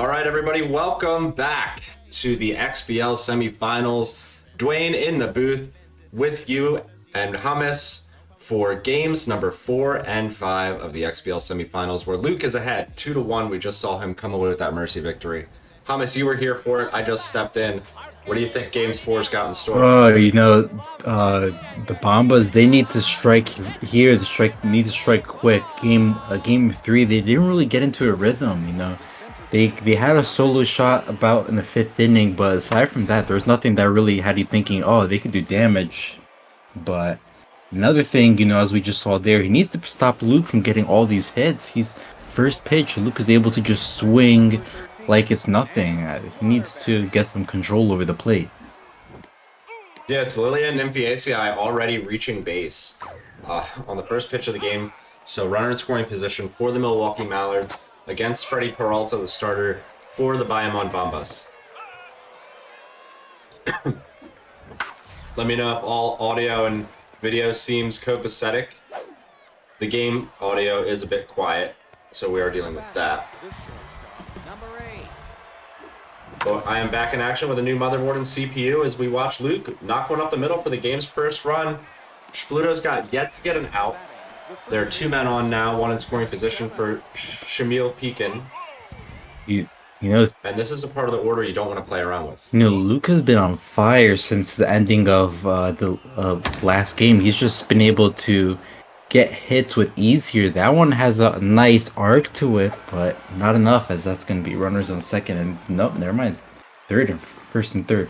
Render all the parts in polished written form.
All right, everybody, welcome back to the XBL semifinals. Dwayne in the booth with you and Hummus for games number 4 and 5 of the XBL semifinals, where Luke is ahead 2-1. We just saw him come away with that mercy victory. Hummus, you were here for it. I just stepped in. What do you think Games 4's got in store? The Bombas, they need to strike here. Need to strike quick. Game 3, they didn't really get into a rhythm. They had a solo shot about in the 5th inning, but aside from that, there's nothing that really had you thinking, oh, they could do damage. But another thing, as we just saw there, he needs to stop Luke from getting all these hits. He's first pitch, Luke is able to just swing like it's nothing. He needs to get some control over the plate. Yeah, it's Lillian and MPACI already reaching base on the first pitch of the game. So runner in scoring position for the Milwaukee Mallards against Freddie Peralta, the starter for the Bayamon Bombas. Let me know if all audio and video seems copacetic. The game audio is a bit quiet, so we are dealing with that. Well, I am back in action with a new motherboard and CPU as we watch Luke knock one up the middle for the game's first run. Shpludo's got yet to get an out. There are 2 men on now, one in scoring position for Shamil Pekin. And this is a part of the order you don't want to play around with. Luke has been on fire since the ending of the last game. He's just been able to get hits with ease here. That one has a nice arc to it, but not enough, as that's going to be runners on second. And nope, never mind. First and third.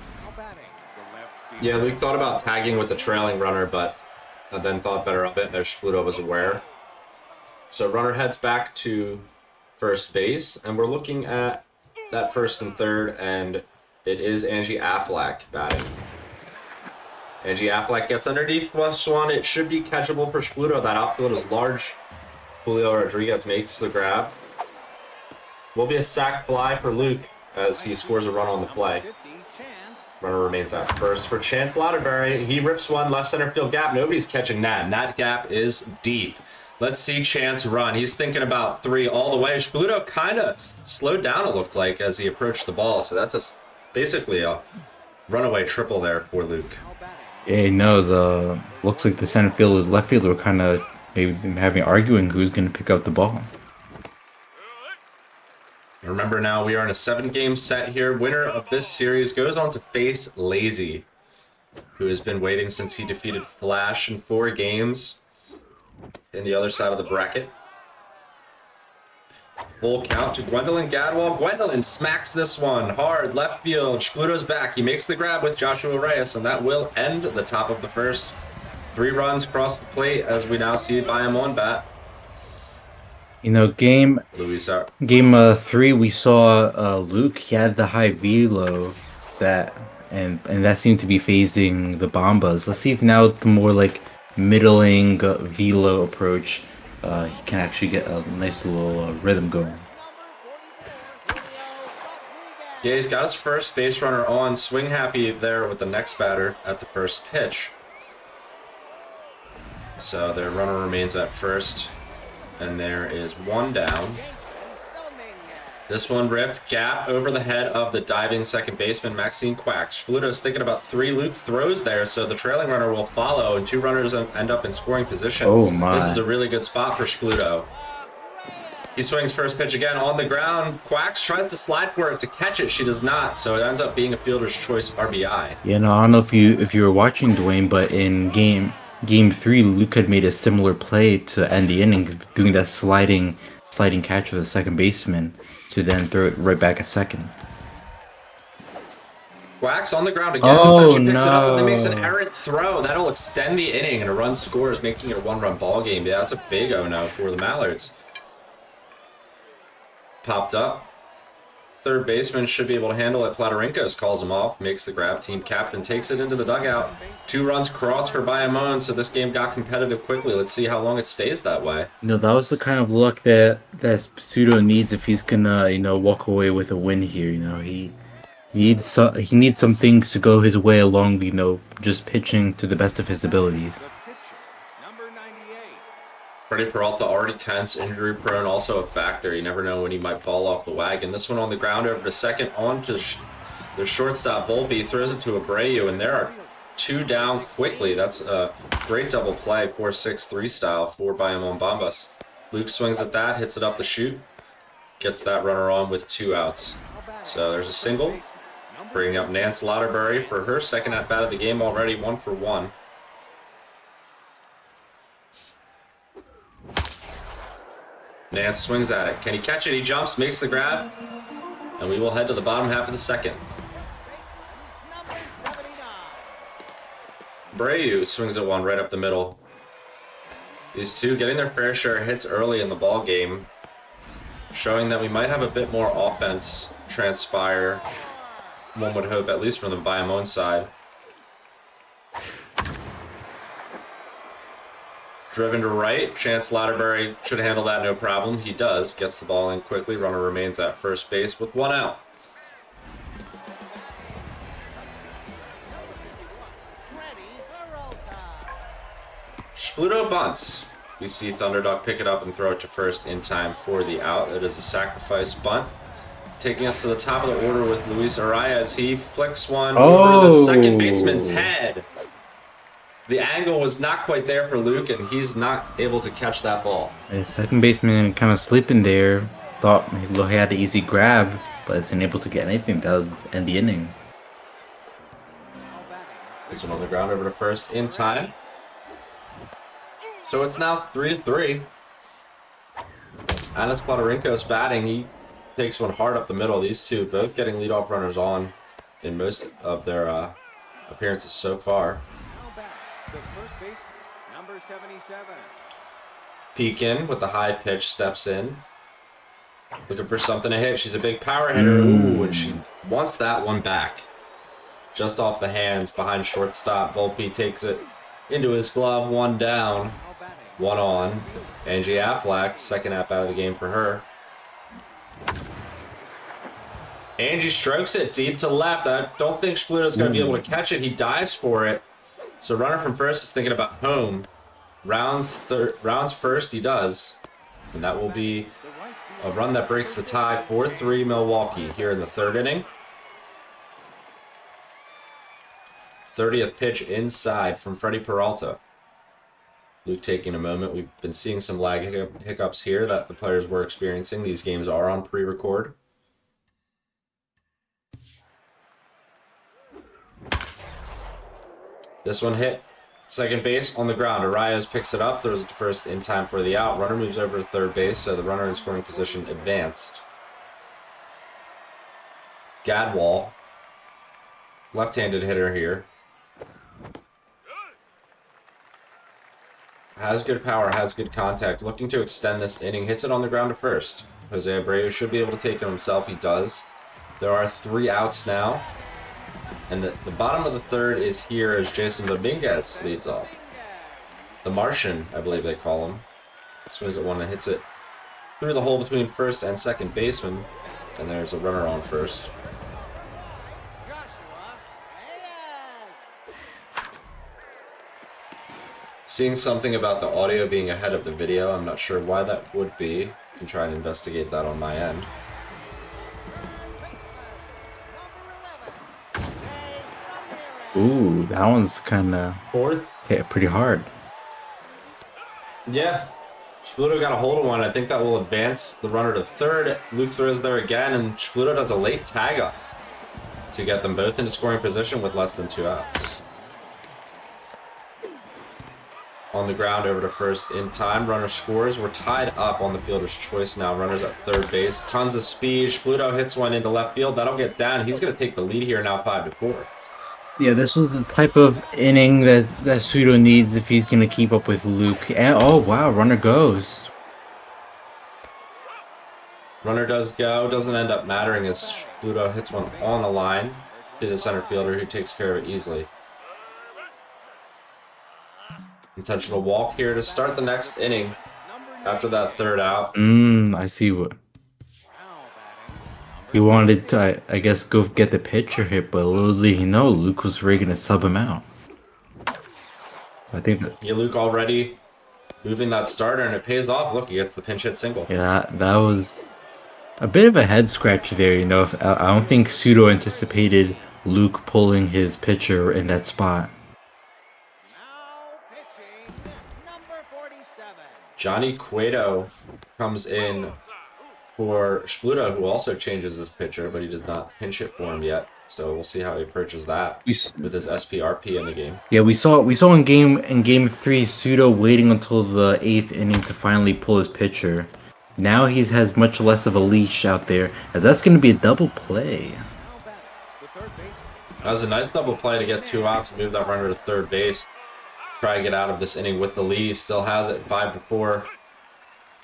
Yeah, Luke thought about tagging with the trailing runner, but then thought better of it, as Shpludo was aware. So runner heads back to first base, and we're looking at that first and third, and it is Angie Affleck batting. Angie Affleck gets underneath this one. It should be catchable for Shpludo. That outfield is large. Julio Rodriguez makes the grab. Will be a sac fly for Luke as he scores a run on the play. Runner remains at first for Chance Louderberry. He rips one left center field gap. Nobody's catching that, and that gap is deep. Let's see Chance run. He's thinking about 3 all the way. Shpludo kind of slowed down, it looked like, as he approached the ball. So that's basically a runaway triple there for Luke. Yeah, looks like the center fielder and left fielder were kind of maybe arguing who's going to pick up the ball. Remember now, we are in a 7-game set here. Winner of this series goes on to face Lazy, who has been waiting since he defeated Flash in 4 games in the other side of the bracket. Full count to Gwendolyn Gadwall. Gwendolyn smacks this one hard left field. Shpludo's back. He makes the grab with Joshua Reyes, and that will end the top of the first. 3 runs across the plate as we now see Bayamon bat. Game 3, we saw Luke. He had the high velo and that seemed to be phasing the Bombas. Let's see if now the more like middling velo approach, he can actually get a nice little rhythm going. Yeah, he's got his first base runner on. Swing happy there with the next batter at the first pitch. So their runner remains at first. And there is 1 down. This one ripped. Gap over the head of the diving second baseman, Maxine Quack. Shpludo's thinking about 3 Luke throws there, so the trailing runner will follow, and 2 runners end up in scoring position. Oh my. This is a really good spot for Shpludo. He swings first pitch again on the ground. Quacks tries to slide for it to catch it. She does not, so it ends up being a fielder's choice RBI. Yeah, no, I don't know if you were watching, Dwayne, but in Game 3, Luke had made a similar play to end the inning, doing that sliding catch with the second baseman to then throw it right back at second. Quacks on the ground again. Oh, she picks it up and then makes an no. errant throw. That'll extend the inning, and a run scores, making it a 1-run ball game. Yeah, that's a big oh-no for the Mallards. Popped up. Third baseman should be able to handle it. Platarinkos calls him off, makes the grab. Team captain takes it into the dugout. 2 runs crossed for Bayamon, so this game got competitive quickly. Let's see how long it stays that way. That was the kind of luck that Pseudo needs if he's gonna walk away with a win here. He needs some things to go his way along just pitching to the best of his ability. Freddie Peralta already tense, injury prone, also a factor. You never know when he might fall off the wagon. This one on the ground over to second, on to the shortstop Volpe, throws it to Abreu, and there are 2 down quickly. That's a great double play, 4-6-3 style, 4 by him on Bombas. Luke swings at that, hits it up the chute, gets that runner on with 2 outs. So there's a single, bringing up Nance Lauterbury for her second at bat of the game already, 1 for 1. Nance swings at it. Can he catch it? He jumps, makes the grab, and we will head to the bottom half of the second. Abreu swings at one right up the middle. These two getting their fair share of hits early in the ball game, showing that we might have a bit more offense transpire. One would hope, at least from the Bayamon side. Driven to right. Chance Lauterbury should handle that no problem. He does. Gets the ball in quickly. Runner remains at first base with 1 out. Shpludo bunts. We see Thunderdog pick it up and throw it to first in time for the out. It is a sacrifice bunt. Taking us to the top of the order with Luis Arias. He flicks one over the second baseman's head. The angle was not quite there for Luke, and he's not able to catch that ball. The second baseman kind of sleeping there. Thought he had an easy grab, but isn't able to get anything. That would end the inning. This one on the ground over to first in time. So it's now 3-3. Anis Poterinkos batting. He takes one hard up the middle. These two both getting leadoff runners on in most of their appearances so far. The first baseman, number 77. Peekin with the high pitch, steps in. Looking for something to hit. She's a big power hitter. Ooh, and she wants that one back. Just off the hands behind shortstop. Volpe takes it into his glove. 1 down. 1 on. Angie Aflac, second at bat of the game for her. Angie strokes it deep to left. I don't think Shpludo's going to be able to catch it. He dives for it. So runner from first is thinking about home. Rounds first, he does. And that will be a run that breaks the tie. 4-3 Milwaukee here in the 3rd inning. 30th pitch inside from Freddie Peralta. Luke taking a moment. We've been seeing some lag hiccups here that the players were experiencing. These games are on pre-record. This one hit second base on the ground. Arias picks it up, throws it to first in time for the out. Runner moves over to third base, so the runner in scoring position advanced. Gadwall, left-handed hitter here. Has good power, has good contact. Looking to extend this inning. Hits it on the ground to first. Jose Abreu should be able to take it himself. He does. There are 3 outs now. And the bottom of the 3rd is here as Jason Dominguez leads off. The Martian, I believe they call him. Swings at one and hits it through the hole between first and second baseman. And there's a runner on first. Seeing something about the audio being ahead of the video. I'm not sure why that would be. I can try and investigate that on my end. Ooh, that one's kind of hit pretty hard. Yeah. Shpludo got a hold of one. I think that will advance the runner to third. Luke throws there again, and Shpludo does a late tag up to get them both into scoring position with less than 2 outs. On the ground over to first in time. Runner scores. We're tied up on the fielder's choice now. Runners at third base. Tons of speed. Shpludo hits one into left field. That'll get down. He's going to take the lead here now 5-4. Yeah, this was the type of inning that Pseudo needs if he's going to keep up with Luke. And oh, wow, runner goes. Runner does go. Doesn't end up mattering as Shpludo hits one on the line to the center fielder who takes care of it easily. Intentional walk here to start the next inning after that 3rd out. I see what. He wanted to, I guess, go get the pitcher hit, but little did he know Luke was ready to sub him out. I think that. Yeah, Luke already moving that starter, and it pays off. Look, he gets the pinch hit single. Yeah, that was a bit of a head scratch there. You know, I don't think Pseudo anticipated Luke pulling his pitcher in that spot. Now pitching, number 47. Johnny Cueto comes in for Shpludo, who also changes his pitcher, but he does not pinch hit for him yet. So we'll see how he approaches that with his SPRP in the game. Yeah, we saw in game 3 Pseudo waiting until the 8th inning to finally pull his pitcher. Now he has much less of a leash out there, as that's going to be a double play. Now batting, the third baseman. That was a nice double play to get 2 outs and move that runner to third base. Try to get out of this inning with the lead. He still has it 5-4.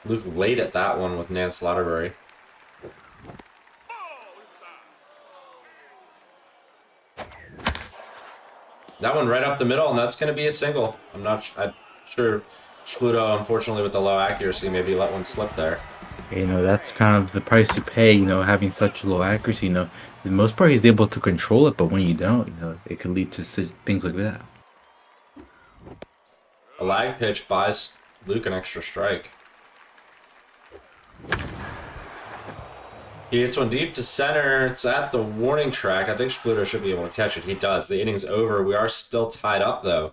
Luke late at that one with Nance Lauterbury. That one right up the middle, and that's going to be a single. I'm sure Shpludo, unfortunately, with the low accuracy, maybe let one slip there. You know, that's kind of the price you pay, you know, having such low accuracy. You know, for the most part, he's able to control it, but when you don't, you know, it can lead to things like that. A lag pitch buys Luke an extra strike. He hits one deep to center. It's at the warning track. I think Shpludo should be able to catch it. He does. The inning's over. We are still tied up, though.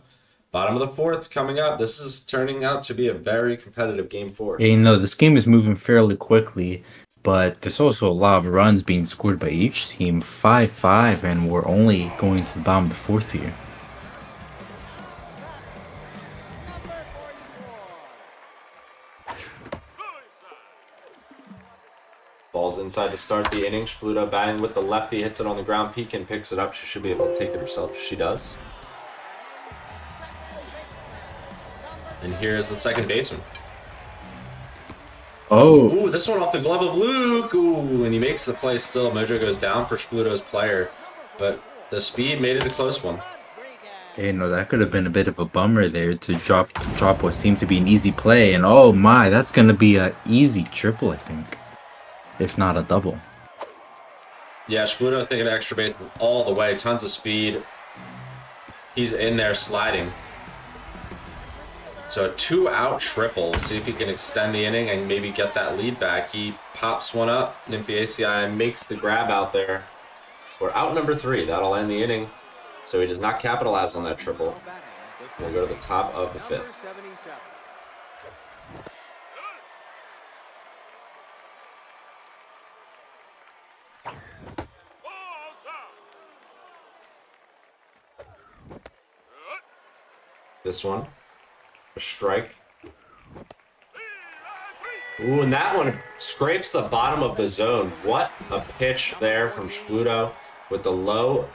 Bottom of the 4th coming up. This is turning out to be a very competitive game 4. Yeah, you know, this game is moving fairly quickly, but there's also a lot of runs being scored by each team. 5-5, and we're only going to the bottom of the 4th here. Ball's inside to start the inning. Shpludo batting with the lefty, hits it on the ground. Pekin picks it up. She should be able to take it herself. She does. And here's the second baseman. Oh, Ooh, this one off the glove of Luke. Ooh, and he makes the play still. Mojo goes down for Shpludo's player, but the speed made it a close one. you know, that could have been a bit of a bummer there to drop what seemed to be an easy play, and oh my, that's going to be an easy triple, I think, if not a double. Yeah, Shpludo thinking extra base all the way. Tons of speed. He's in there sliding. So a 2-out triple. We'll see if he can extend the inning and maybe get that lead back. He pops one up. Nymphaceae makes the grab out there. We're out number 3. That'll end the inning. So he does not capitalize on that triple. Now batting, the We'll go to the top of the number 5th. 77. This one. A strike. Ooh, and that one scrapes the bottom of the zone. What a pitch there from Shpludo with the low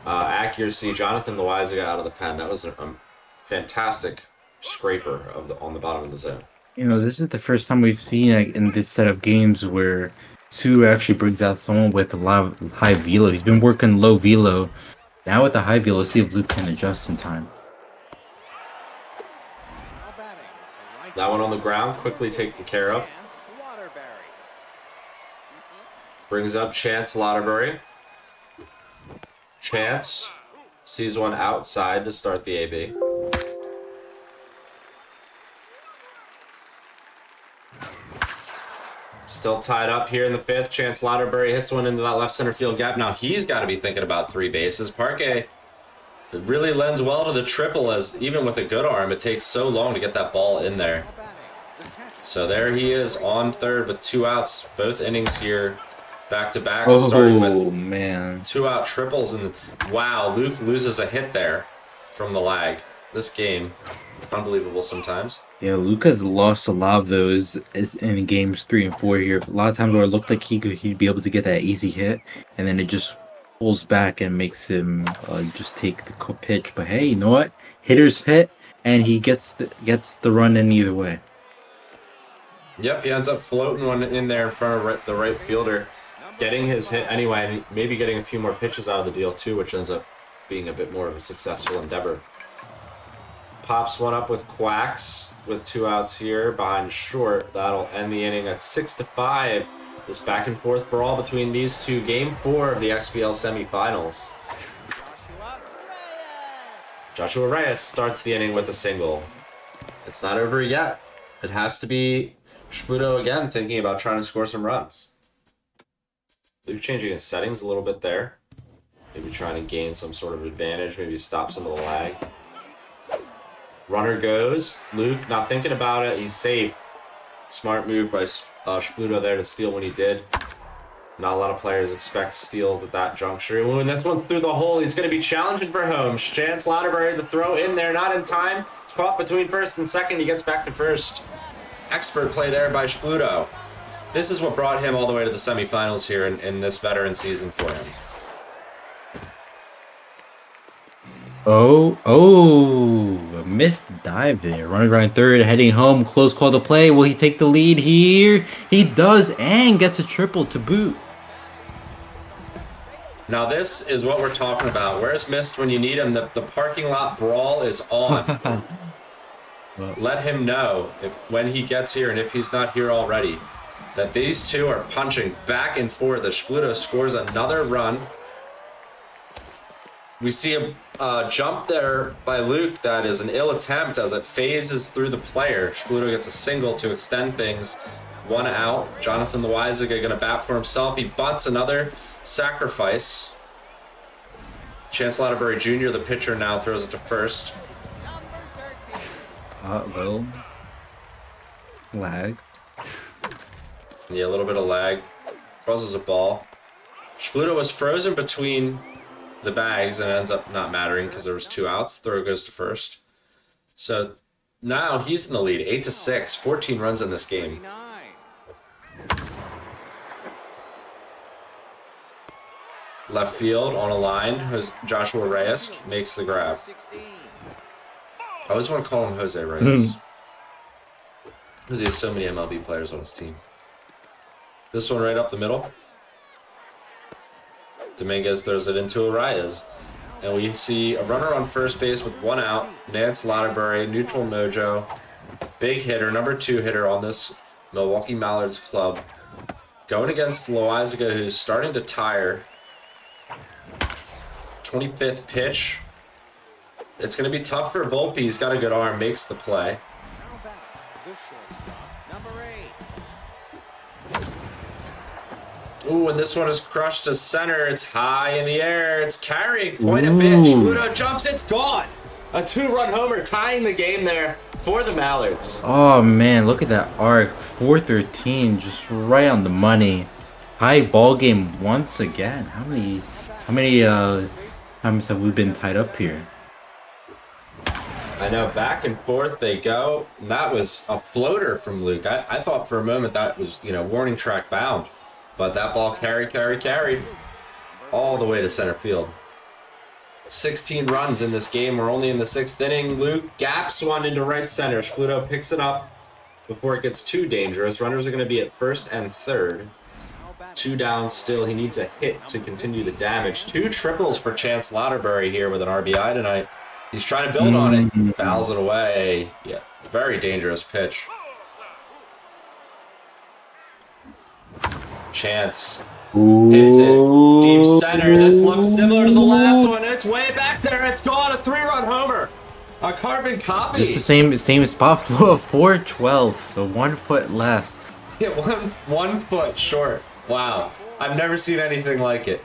accuracy. Jonathan Loaiza got out of the pen. That was a fantastic scraper on the bottom of the zone. You know, this is the first time we've seen in this set of games where Sue actually brings out someone with a lot of high velo. He's been working low velo. Now with the high velo, see if Luke can adjust in time. Now batting, the right That one on the ground, quickly taken care of. Chance Waterbury. Brings up Chance Lauterbury. Chance sees one outside to start the AB. Still tied up here in the 5th. Chance Lauterbury hits one into that left center field gap. Now he's got to be thinking about 3 bases. Parquet really lends well to the triple, as even with a good arm, it takes so long to get that ball in there. Now batting, the catcher. So there he is on third with 2 outs. Both innings here back to back, starting Oh with man. 2-out triples. And wow, Luke loses a hit there from the lag. This game, unbelievable sometimes. Yeah, Luca's lost a lot of those in games 3 and 4 here. A lot of times where it looked like he'd be able to get that easy hit, and then it just pulls back and makes him just take the pitch. But hey, you know what? Hitters hit, and he gets the run in either way. Yep, he ends up floating one in there in front of the right fielder, getting his hit anyway, and maybe getting a few more pitches out of the deal too, which ends up being a bit more of a successful endeavor. Pops one up with Quacks with 2 outs here behind short. That'll end the inning at 6-5. This back and forth brawl between these two. Game 4 of the XBL semifinals. Joshua Reyes. Joshua Reyes starts the inning with a single. it's not over yet. It has to be Shpludo again thinking about trying to score some runs. Luke changing his settings a little bit there. Maybe trying to gain some sort of advantage. Maybe stop some of the lag. Runner goes. Luke not thinking about it. He's safe. Smart move by Shpludo there to steal when he did. Not a lot of players expect steals at that juncture. Ooh, and this one's through the hole. He's going to be challenging for home. Chance Lauderberry, the throw in there, not in time. It's caught between first and second. He gets back to first. Expert play there by Shpludo. This is what brought him all the way to the semifinals here in this veteran season for him. A missed dive there. Running around third, heading home. Close call to play. Will he take the lead here? He does, and gets a triple to boot. Now this is what we're talking about. Where's Mist when you need him? The parking lot brawl is on. Let him know when he gets here and if he's not here already that these two are punching back and forth. The Shpludo scores another run. We see a jump there by Luke that is an ill attempt as it phases through the player. Shpludo gets a single to extend things. One out. Jonathan Loizaga going to bat for himself. He butts another sacrifice. Chance Lauderberry Jr., the pitcher, now throws it to first. Well, lag. Yeah, a little bit of lag. Crosses a ball. Shpludo was frozen between the bags and it ends up not mattering because there was 2 outs. Throw goes to first. So now he's in the lead, 8-6, 14 runs in this game. Left field on a line, Joshua Reyes makes the grab. I always want to call him Jose Reyes because he has so many MLB players on his team. This one right up the middle. Dominguez throws it into Arias. And we see a runner on first base with 1 out. Nance Lauderberry, neutral mojo. Big hitter, number 2 hitter on this Milwaukee Mallards club. Going against Loizaga, who's starting to tire. 25th pitch. It's going to be tough for Volpe. He's got a good arm, makes the play. Ooh, and this one is crushed to center. It's high in the air. It's carrying quite a bit. Shpludo jumps. It's gone. A 2-run homer tying the game there for the Mallards. Oh man, look at that arc. 413, just right on the money. High ball game once again. How many times have we been tied up here? I know, back and forth they go. And that was a floater from Luke. I thought for a moment that was, warning track bound. But that ball carried all the way to center field. 16 runs in this game. We're only in the 6th inning. Luke gaps one into right center. Shpludo picks it up before it gets too dangerous. Runners are going to be at first and third. 2 down still. He needs a hit to continue the damage. 2 triples for Chance Lauderberry here with an RBI tonight. He's trying to build on it. Fouls it away. Yeah, very dangerous pitch. Chance hits it deep center. This looks similar to the last one. It's way back there. It's gone. A 3-run homer. A carbon copy. It's the same spot for 412, so 1 foot less. Yeah, one foot short. Wow. I've never seen anything like it.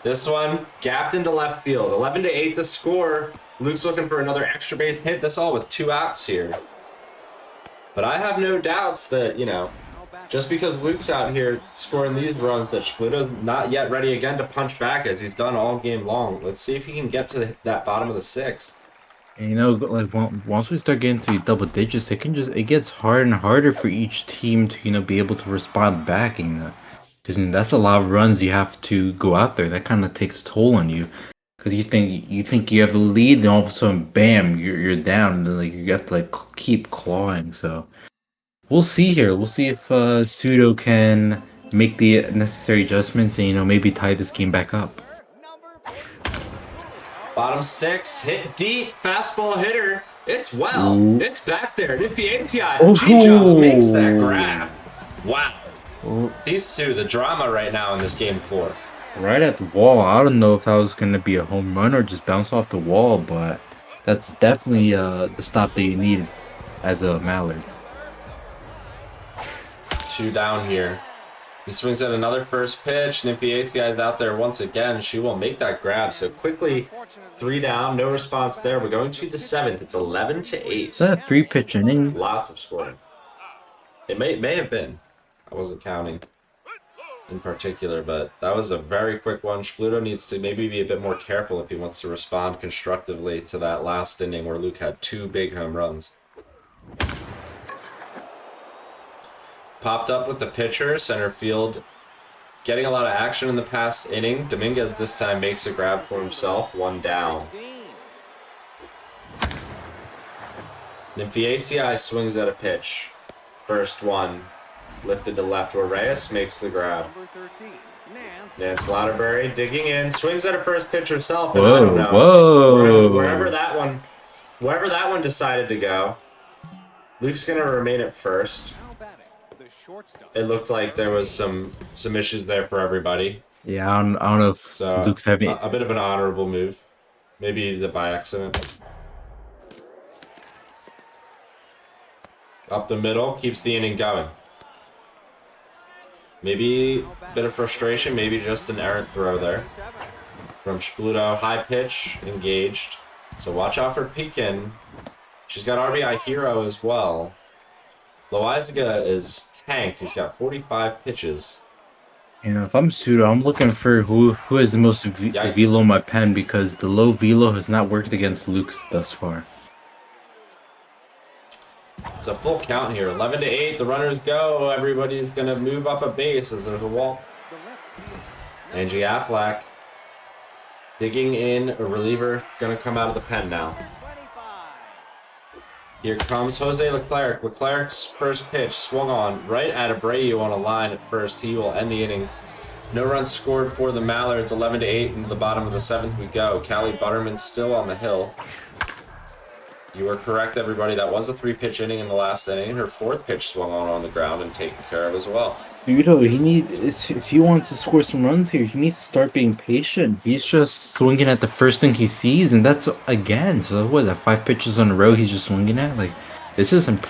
This one gapped into left field. 11-8 the score. Luke's looking for another extra base hit. This all with 2 outs here. But I have no doubts that, just because Luke's out here scoring these runs, that Shpludo's not yet ready again to punch back as he's done all game long. Let's see if he can get to that bottom of the 6th. And once we start getting to double digits, it gets harder and harder for each team to be able to respond back, because that's a lot of runs you have to go out there. That kind of takes a toll on you, because you think you have the lead, and all of a sudden, bam, you're down, and then you have to keep clawing. So we'll see here. We'll see if Pseudo can make the necessary adjustments and maybe tie this game back up. Bottom 6, hit deep, fastball hitter. It's it's back there. Nipiatia, G-Jumps makes that grab. Wow. These two, the drama right now in this game 4. Right at the wall. I don't know if that was going to be a home run or just bounce off the wall, but That's definitely the stop that you need as a Mallard. 2 down here. He swings at another first pitch. XBL is out there once again. She will make that grab. So quickly, 3 down. No response there. We're going to the 7th. It's 11-8. Is that a 3-pitch inning? Lots of scoring. It may have been. I wasn't counting in particular, but that was a very quick one. Shpludo needs to maybe be a bit more careful if he wants to respond constructively to that last inning where Luke had 2 big home runs. Popped up with the pitcher, center field, getting a lot of action in the past inning. Dominguez this time makes a grab for himself, 1 down. XBL swings at a pitch. First one, lifted to left where Reyes makes the grab. Nance Lauterbury digging in, swings at a first pitch herself. And I don't know, whoa! wherever that one decided to go, Luke's gonna remain at first. It looked like there was some issues there for everybody. Yeah, I don't know if So Luke's having a bit of an honorable move, maybe by accident. Up the middle, keeps the inning going. Maybe a bit of frustration, maybe just an errant throw there from Shpludo. High pitch, engaged. So watch out for Pekin. She's got RBI hero as well. Loizaga is tanked. He's got 45 pitches. You know, if I'm Pseudo, I'm looking for who has the most velo in my pen because the low velo has not worked against Luke's thus far. It's a full count here. 11-8. The runners go. Everybody's gonna move up a base as there's a walk. Angie Affleck digging in. A reliever gonna come out of the pen now. Here comes Jose Leclerc. Leclerc's first pitch swung on right at Abreu on a line at first. He will end the inning. No runs scored for the Mallards. 11-8 into the bottom of the 7th we go. Callie Butterman still on the hill. You were correct, everybody. That was a 3-pitch inning in the last inning. Her 4th pitch swung on the ground and taken care of as well. Pseudo, if he wants to score some runs here, he needs to start being patient. He's just swinging at the first thing he sees, and that's again. So what? That 5 pitches on a row he's just swinging at. Like this isn't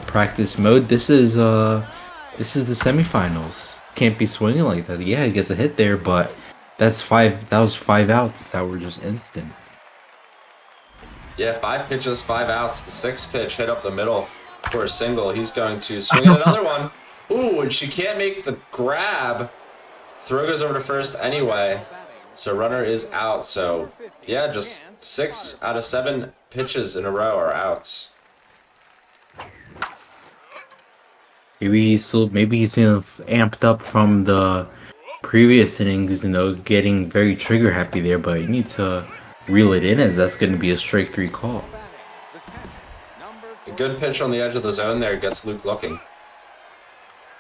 practice mode. This is the semifinals. Can't be swinging like that. Yeah, he gets a hit there, but that's 5. That was 5 outs that were just instant. Yeah, 5 pitches, 5 outs. The 6th pitch hit up the middle for a single. He's going to swing at another one. Ooh, and she can't make the grab. Throw goes over to first anyway. So runner is out. So, yeah, just 6 out of 7 pitches in a row are outs. Maybe he's amped up from the previous innings, getting very trigger happy there, but you need to reel it in as that's going to be a strike 3 call. A good pitch on the edge of the zone there gets Luke looking.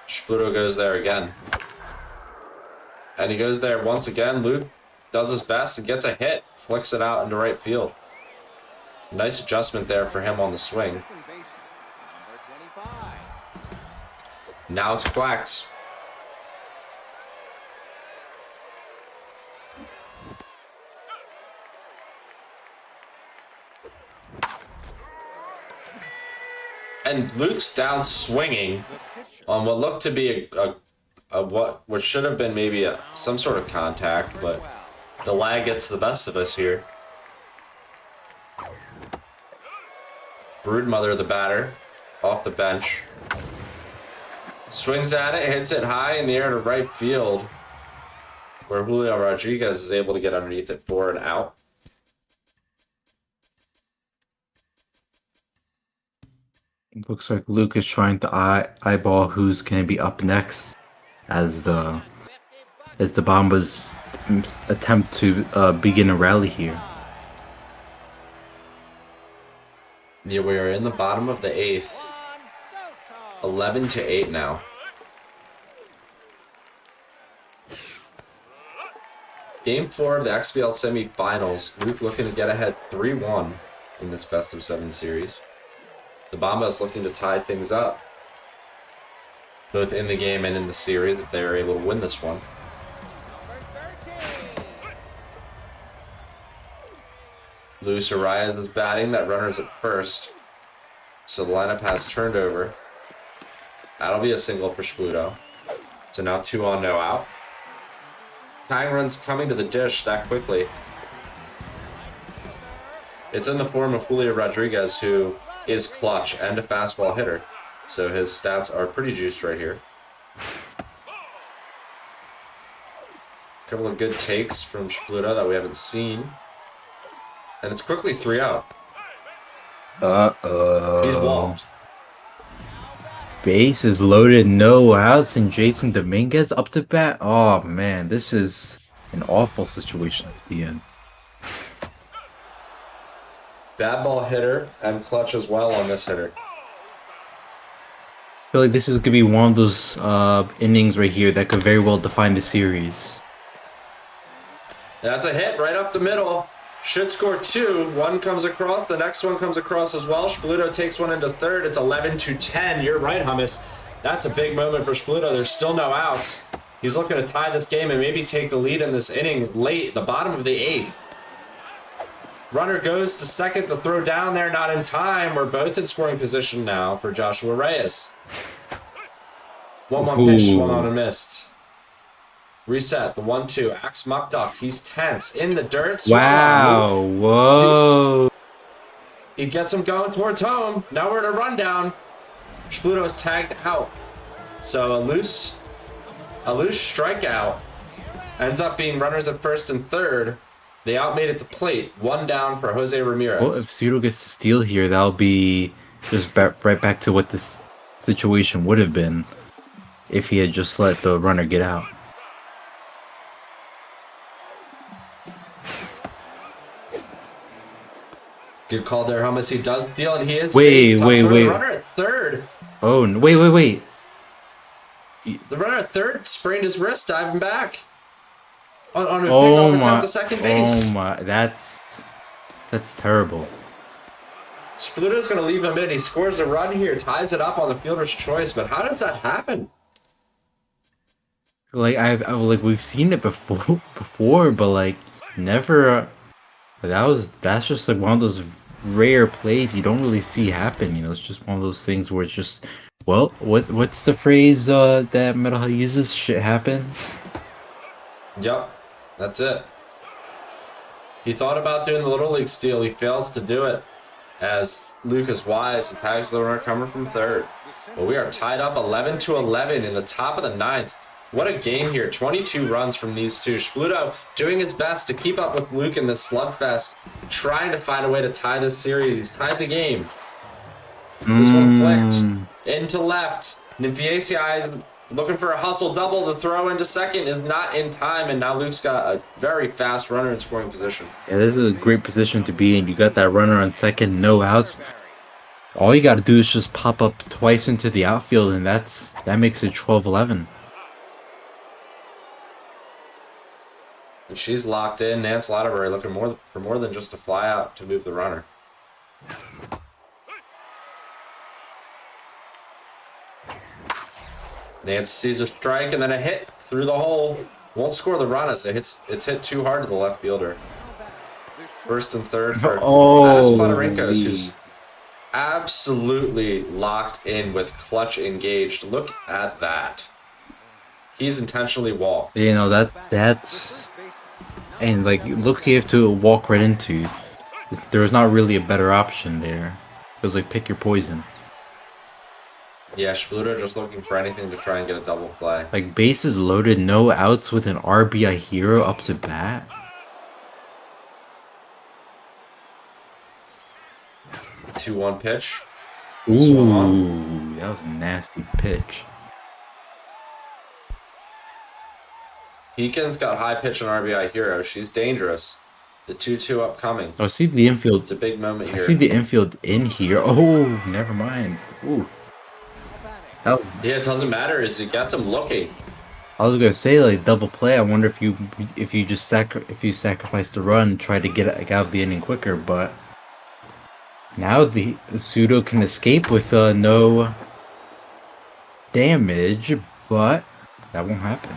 Shpludo goes there again. And he goes there once again. Luke does his best and gets a hit. Flicks it out into right field. Nice adjustment there for him on the swing. Now it's Quacks. And Luke's down swinging on what looked to be what should have been maybe some sort of contact, but the lag gets the best of us here. Broodmother, the batter, off the bench. Swings at it, hits it high in the air to right field, where Julio Rodriguez is able to get underneath it for an out. Looks like Luke is trying to eyeball who's going to be up next as the Bombers attempt to begin a rally here. Yeah, we are in the bottom of the 8th. 11-8 now. Game 4 of the XBL semifinals. Luke looking to get ahead 3-1 in this best of 7 series. The Bombas looking to tie things up, both in the game and in the series, if they are able to win this one. Luis Arias is batting. That runner's at first. So the lineup has turned over. That'll be a single for Shpludo. So now 2 on, no out. Tying runs coming to the dish that quickly. It's in the form of Julio Rodriguez, who is clutch and a fastball hitter. So his stats are pretty juiced right here. A couple of good takes from Shpludo that we haven't seen. And it's quickly 3 out. He's walked. Base is loaded, no outs, and Jason Dominguez up to bat. Oh man, this is an awful situation at the end. Bad ball hitter and clutch as well on this hitter. I feel like this is gonna be one of those innings right here that could very well define the series. That's a hit right up the middle. Should score 2. One comes across. The next one comes across as well. Shpludo takes one into third. It's 11-10. You're right, Hummus. That's a big moment for Shpludo. There's still no outs. He's looking to tie this game and maybe take the lead in this inning late, the bottom of the 8th. Runner goes to second. The throw down there, not in time. We're both in scoring position now for Joshua Reyes. 1-1 pitch, swung on and missed. Reset, the 1-2. Axe Muck Duck. He's tense. In the dirt. Wow. Whoa. He gets him going towards home. Now we're in a rundown. Shpludo is tagged out. So a loose strikeout ends up being runners at first and third. They outmade at the plate. 1 down for Jose Ramirez. Well, if Pseudo gets to steal here, that'll be just right back to what this situation would have been if he had just let the runner get out. Good call there, Hummus. He does deal, and he is Wait. Runner at third. Oh, wait. The runner at third sprained his wrist diving back on a pickoff attempt to second base. Oh my, that's terrible. Shpludo's going to leave him in. He scores a run here, ties it up on the fielder's choice, but how does that happen? Like like we've seen it before, but like never. That's just like one of those rare plays you don't really see happen. You know, it's just one of those things where it's just, well, what's the phrase that Metal uses? Shit happens. Yep, that's it. He thought about doing the Little League steal. He fails to do it as Lucas Wise and tags the runner coming from third. But we are tied up 11-11 in the top of the 9th. What a game here. 22 runs from these two. Shpludo doing his best to keep up with Luke in this slugfest, trying to find a way to tie this series. He's tied the game. This one flicked into left. Nymphiaceae is looking for a hustle double. The throw into second is not in time, and now Luke's got a very fast runner in scoring position. Yeah, this is a great position to be in. You got that runner on second, no outs. All you got to do is just pop up twice into the outfield, and that makes it 12-11. And she's locked in. Nance Latterbury looking for more than just a fly out to move the runner. Nance sees a strike and then a hit through the hole. Won't score the run as it's hit too hard to the left fielder. First and third for Addis Fodorinkos, who's absolutely locked in with clutch engaged. Look at that. He's intentionally walked. You know, that's... And, like, look, you have to walk right into. There was not really a better option there. It was like, pick your poison. Yeah, Shpludo just looking for anything to try and get a double play. Like, bases loaded, no outs with an RBI hero up to bat. Two 2-1 pitch. Ooh, that was a nasty pitch. Pekin's got high pitch and RBI hero. She's dangerous. The 2-2 upcoming. Oh, see the infield. It's a big moment here. I see the infield in here. Oh, never mind. Ooh. That was... Yeah, it doesn't matter. Is it gets him looking. I was gonna say, like, double play. I wonder if you just sacrifice the run and try to get out of the inning quicker, but now the Pseudo can escape with no damage, but that won't happen.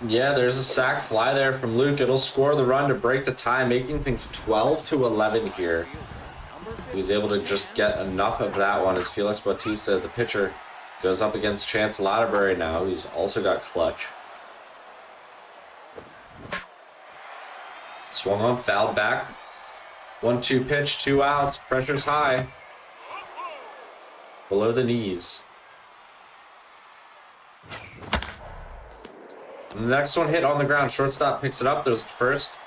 Yeah, there's a sack fly there from Luke. It'll score the run to break the tie, making things 12-11 here. He was able to just get enough of that one as Felix Bautista, the pitcher, goes up against Chance Latterbury now, who's also got clutch. Swung on, fouled back. 1-2 pitch, 2 outs. Pressure's high. Below the knees. And the next one hit on the ground. Shortstop picks it up. There's first.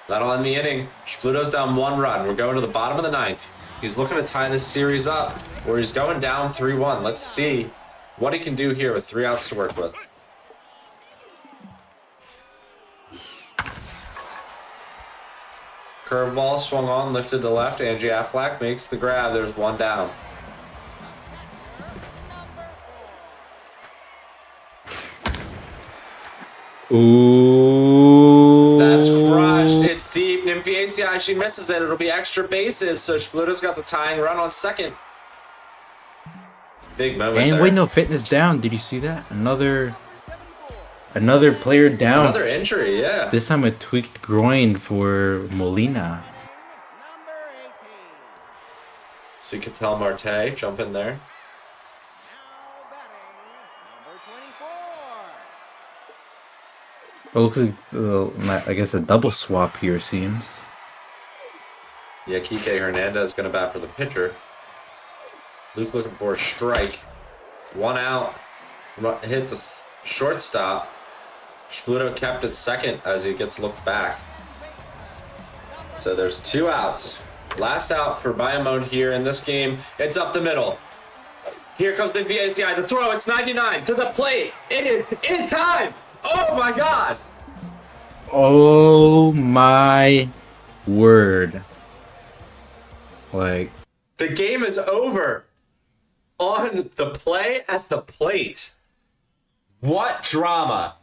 That'll end the inning. Shpludo's down 1 run. We're going to the bottom of the 9th. He's looking to tie this series up, where he's going down 3-1. Let's see what he can do here with 3 outs to work with. Curveball swung on, lifted to left. Angie Aflac makes the grab. There's 1 down. Ooh. That's crushed. It's deep. Nymphiaceae, she misses it. It'll be extra bases. So Shpludo's got the tying run on second. Big moment And there. wait, no, fitness down. Did you see that? Another player down. Another injury, yeah. This time a tweaked groin for Molina. Number 18. See Cattell Marte jump in there. Now batting, number 24. It looks like, I guess, a double swap here seems. Yeah, Kike Hernandez going to bat for the pitcher. Luke looking for a strike. 1 out. Hit the shortstop. Shpludo kept it second as he gets looked back. So there's 2 outs. Last out for Bayamon here in this game. It's up the middle. Here comes the VACI. The throw, it's 99 to the plate. It is in time. Oh my God. Oh my word. Like, The game is over on the play at the plate. What drama.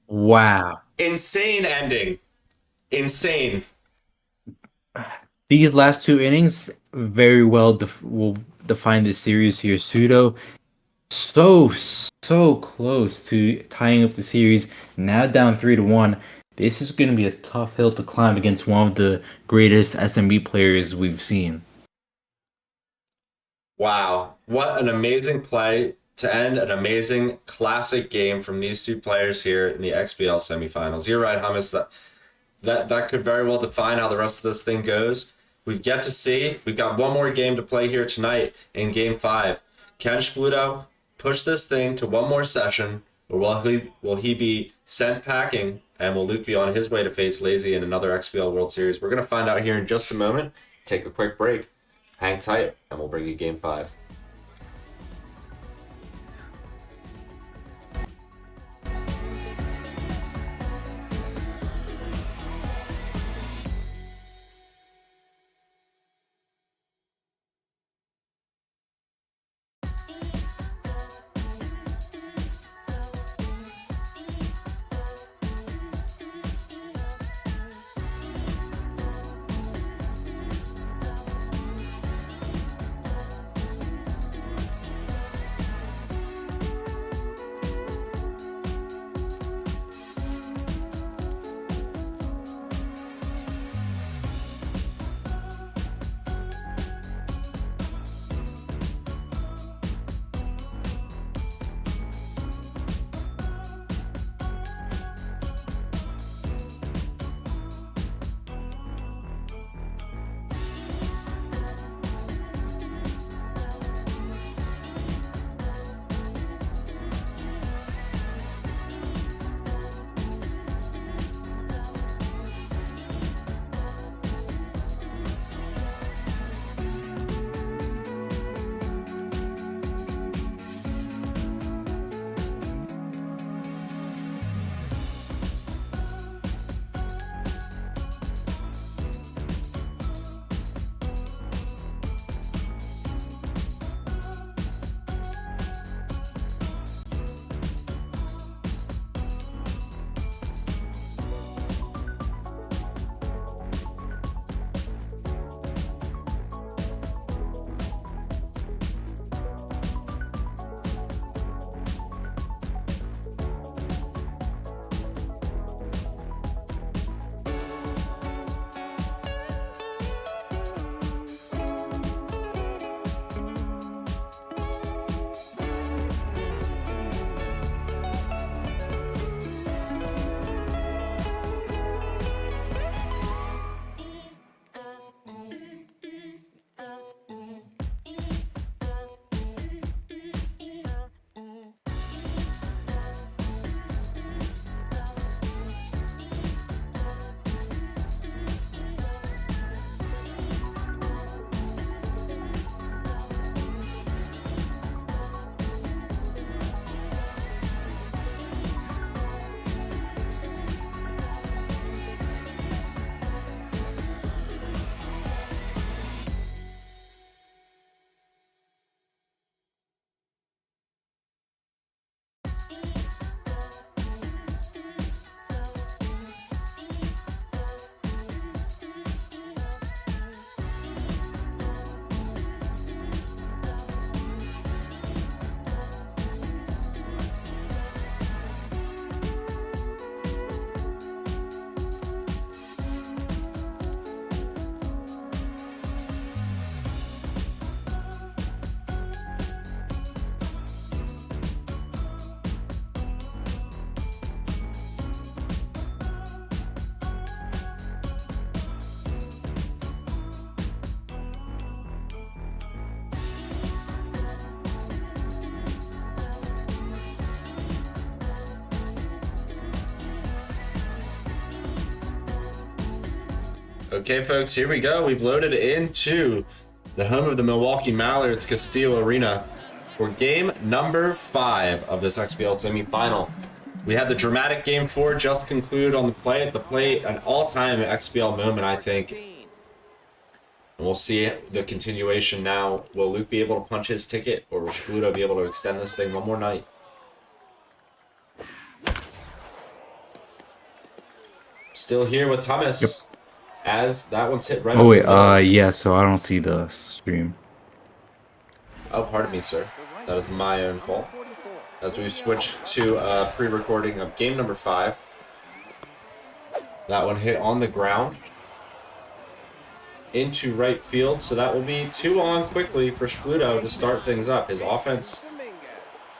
wow. Insane ending. Insane. These last 2 innings very well will define the series here. Pseudo so close to tying up the series. Now down 3-1. This is going to be a tough hill to climb against one of the greatest SMB players we've seen. Wow. What an amazing play to end an amazing classic game from these 2 players here in the XBL semifinals. You're right, Hummus. That could very well define how the rest of this thing goes. We've yet to see. We've got 1 more game to play here tonight in Game 5. Can Shpludo push this thing to 1 more session, or will he be sent packing, and will Luke be on his way to face Lazy in another XBL World Series? We're going to find out here in just a moment. Take a quick break. Hang tight, and we'll bring you Game 5. Okay, folks, here we go. We've loaded into the home of the Milwaukee Mallards, Castillo Arena, for game number 5 of this XBL semifinal. We had the dramatic game 4 just conclude on the plate, an all-time XBL moment, I think. And we'll see the continuation now. Will Luke be able to punch his ticket, or will Shpludo be able to extend this thing one more night? Still here with Hummus. Yep. As that one's hit right Oh up wait, the middle. yeah. So I don't see the stream. Oh, pardon me, sir. That is my own fault. As we switch to a pre-recording of game number 5. That one hit on the ground into right field, so that will be 2 on quickly for Shpludo to start things up. His offense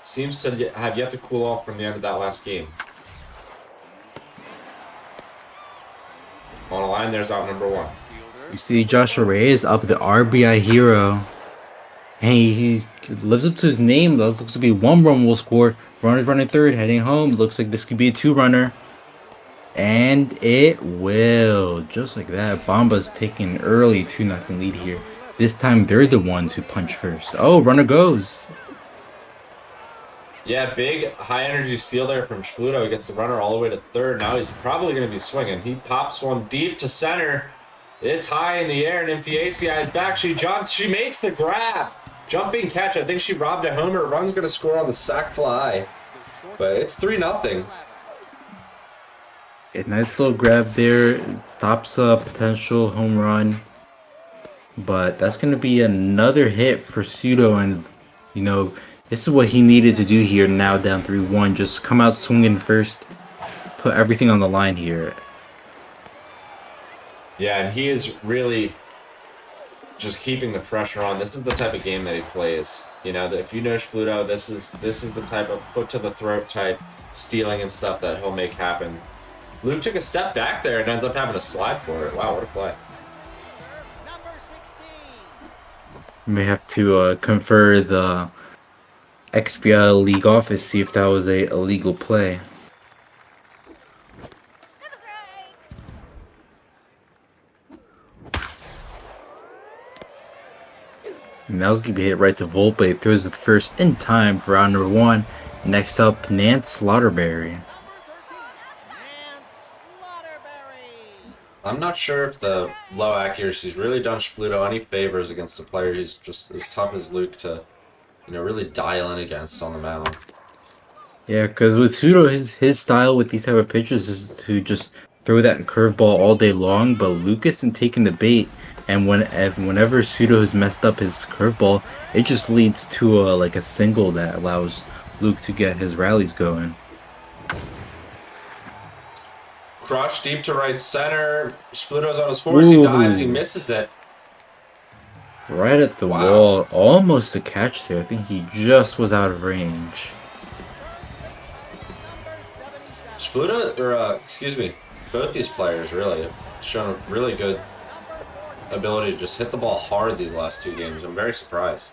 seems to have yet to cool off from the end of that last game. On a line, there's out number 1. You see Joshua Reyes up the RBI hero. And he lives up to his name. That looks to be 1 run will score. Runner's running third, heading home. Looks like this could be a 2-runner. And it will. Just like that. Bomba's taking an early 2-0 lead here. This time they're the ones who punch first. Oh, runner goes. Yeah, big high-energy steal there from Shpludo. He gets the runner all the way to third. Now he's probably going to be swinging. He pops one deep to center. It's high in the air, and XBL is back. She jumps. She makes the grab. Jumping catch. I think she robbed a homer. Run's going to score on the sac fly. But it's 3-0. A nice little grab there. It stops a potential home run. But that's going to be another hit for Pseudo. And, you know, this is what he needed to do here now down 3-1. Just come out swinging first. Put everything on the line here. Yeah, and he is really just keeping the pressure on. This is the type of game that he plays. You know, if you know Shpludo, this is the type of foot to the throat type stealing and stuff that he'll make happen. Luke took a step back there and ends up having to slide for it. Wow, what a play. May have to confer the XBL league office, see if that was a illegal play. And that was going to be hit right to Volpe. Throws the first in time for round number 1. Next up, Nance Slaughterberry. I'm not sure if the low accuracy's really done Shpludo any favors against a player who's just as tough as Luke to, you know, really dial in against on the mound. Yeah, because with Pseudo, his style with these type of pitches is to just throw that curveball all day long, but Lucas isn't taking the bait. And whenever Pseudo has messed up his curveball, it just leads to like a single that allows Luke to get his rallies going. Crotch deep to right center. Shpludo's on his horse. He dives. He misses it. Right at the wall. Almost a catch there. I think he just was out of range. Shpludo, or excuse me, both these players really have shown a really good ability to just hit the ball hard these last 2 games. I'm very surprised.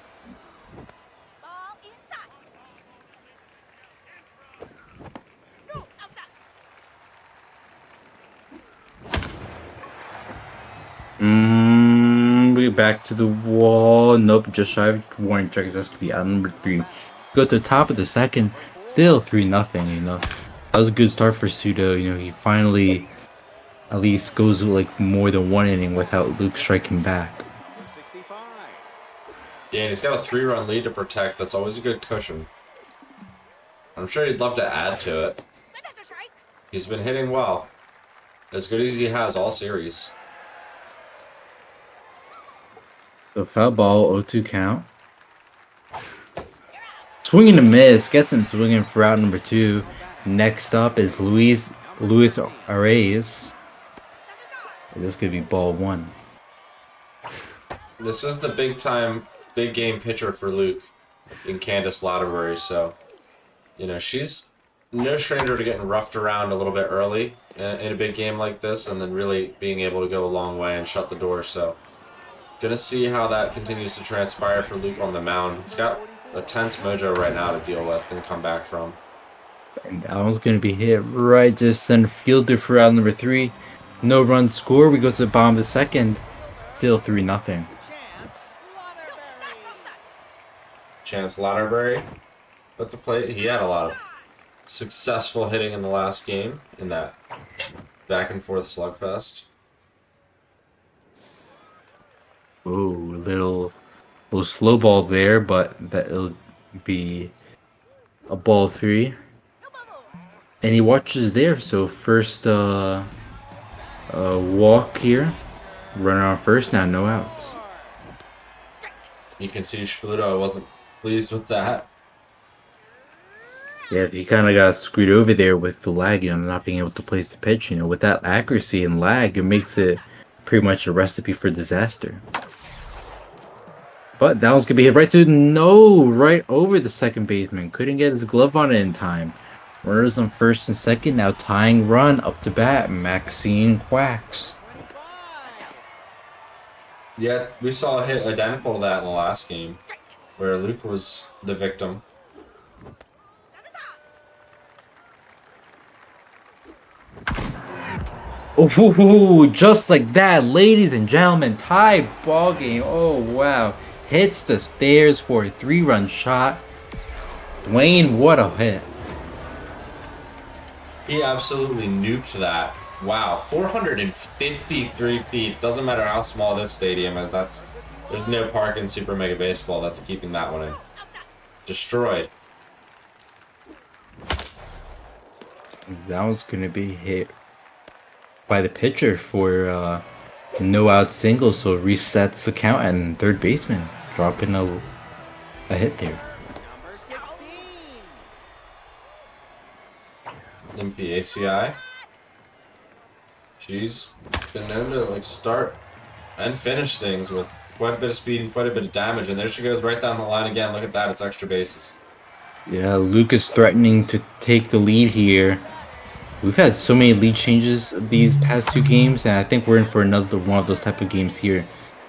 We back to the wall. Nope, just shy of warning checkers. That's gonna be out number 3. Go to the top of the second. Still 3-0. You know, that was a good start for Pseudo. You know, he finally at least goes like more than 1 inning without Luke striking back. Yeah, and he's got a 3-run lead to protect. That's always a good cushion. I'm sure he'd love to add to it. He's been hitting well. As good as he has all series. So foul ball, 0-2 count. Swinging a miss, gets him swinging for out number 2. Next up is Luis Arraez. This could be ball 1. This is the big game pitcher for Luke in Candace Louderbury, so, you know, she's no stranger to getting roughed around a little bit early in a big game like this, and then really being able to go a long way and shut the door, so gonna see how that continues to transpire for Luke on the mound. He's got a tense mojo right now to deal with and come back from. And that one's going to be hit right to center fielder for round number 3. No run score. We go to the bottom of the second. Still 3-0. Chance Latterberry. Chance Latterberry at the plate. He had a lot of successful hitting in the last game in that back and forth slugfest. Oh, little slow ball there, but that'll be a ball 3. And he watches there, so first walk here. Runner on first now, no outs. You can see Shpludo wasn't pleased with that. Yeah, he kind of got screwed over there with the lag, not being able to place the pitch. With that accuracy and lag, it makes it pretty much a recipe for disaster. But that was gonna be hit right over the second baseman. Couldn't get his glove on it in time. Runners on first and second, now tying run up to bat, Maxine Quacks. Yeah, we saw a hit identical to that in the last game, where Luke was the victim. Oh, just like that, ladies and gentlemen, tie ball game. Oh wow, hits the stairs for a 3-run shot. Dwayne, what a hit! He absolutely nuked that. Wow, 453 feet. Doesn't matter how small this stadium is. There's no park in Super Mega Baseball that's keeping that one in. Destroyed. That was gonna be hit by the pitcher for no out single, so resets the count and third baseman dropping a hit there. Number 16. Limpy ACI. She's been known to start and finish things with quite a bit of speed and quite a bit of damage, and there she goes right down the line again. Look at that, it's extra bases. Yeah, Lucas threatening to take the lead here. We've had so many lead changes these past 2 games, and I think we're in for another one of those type of games here.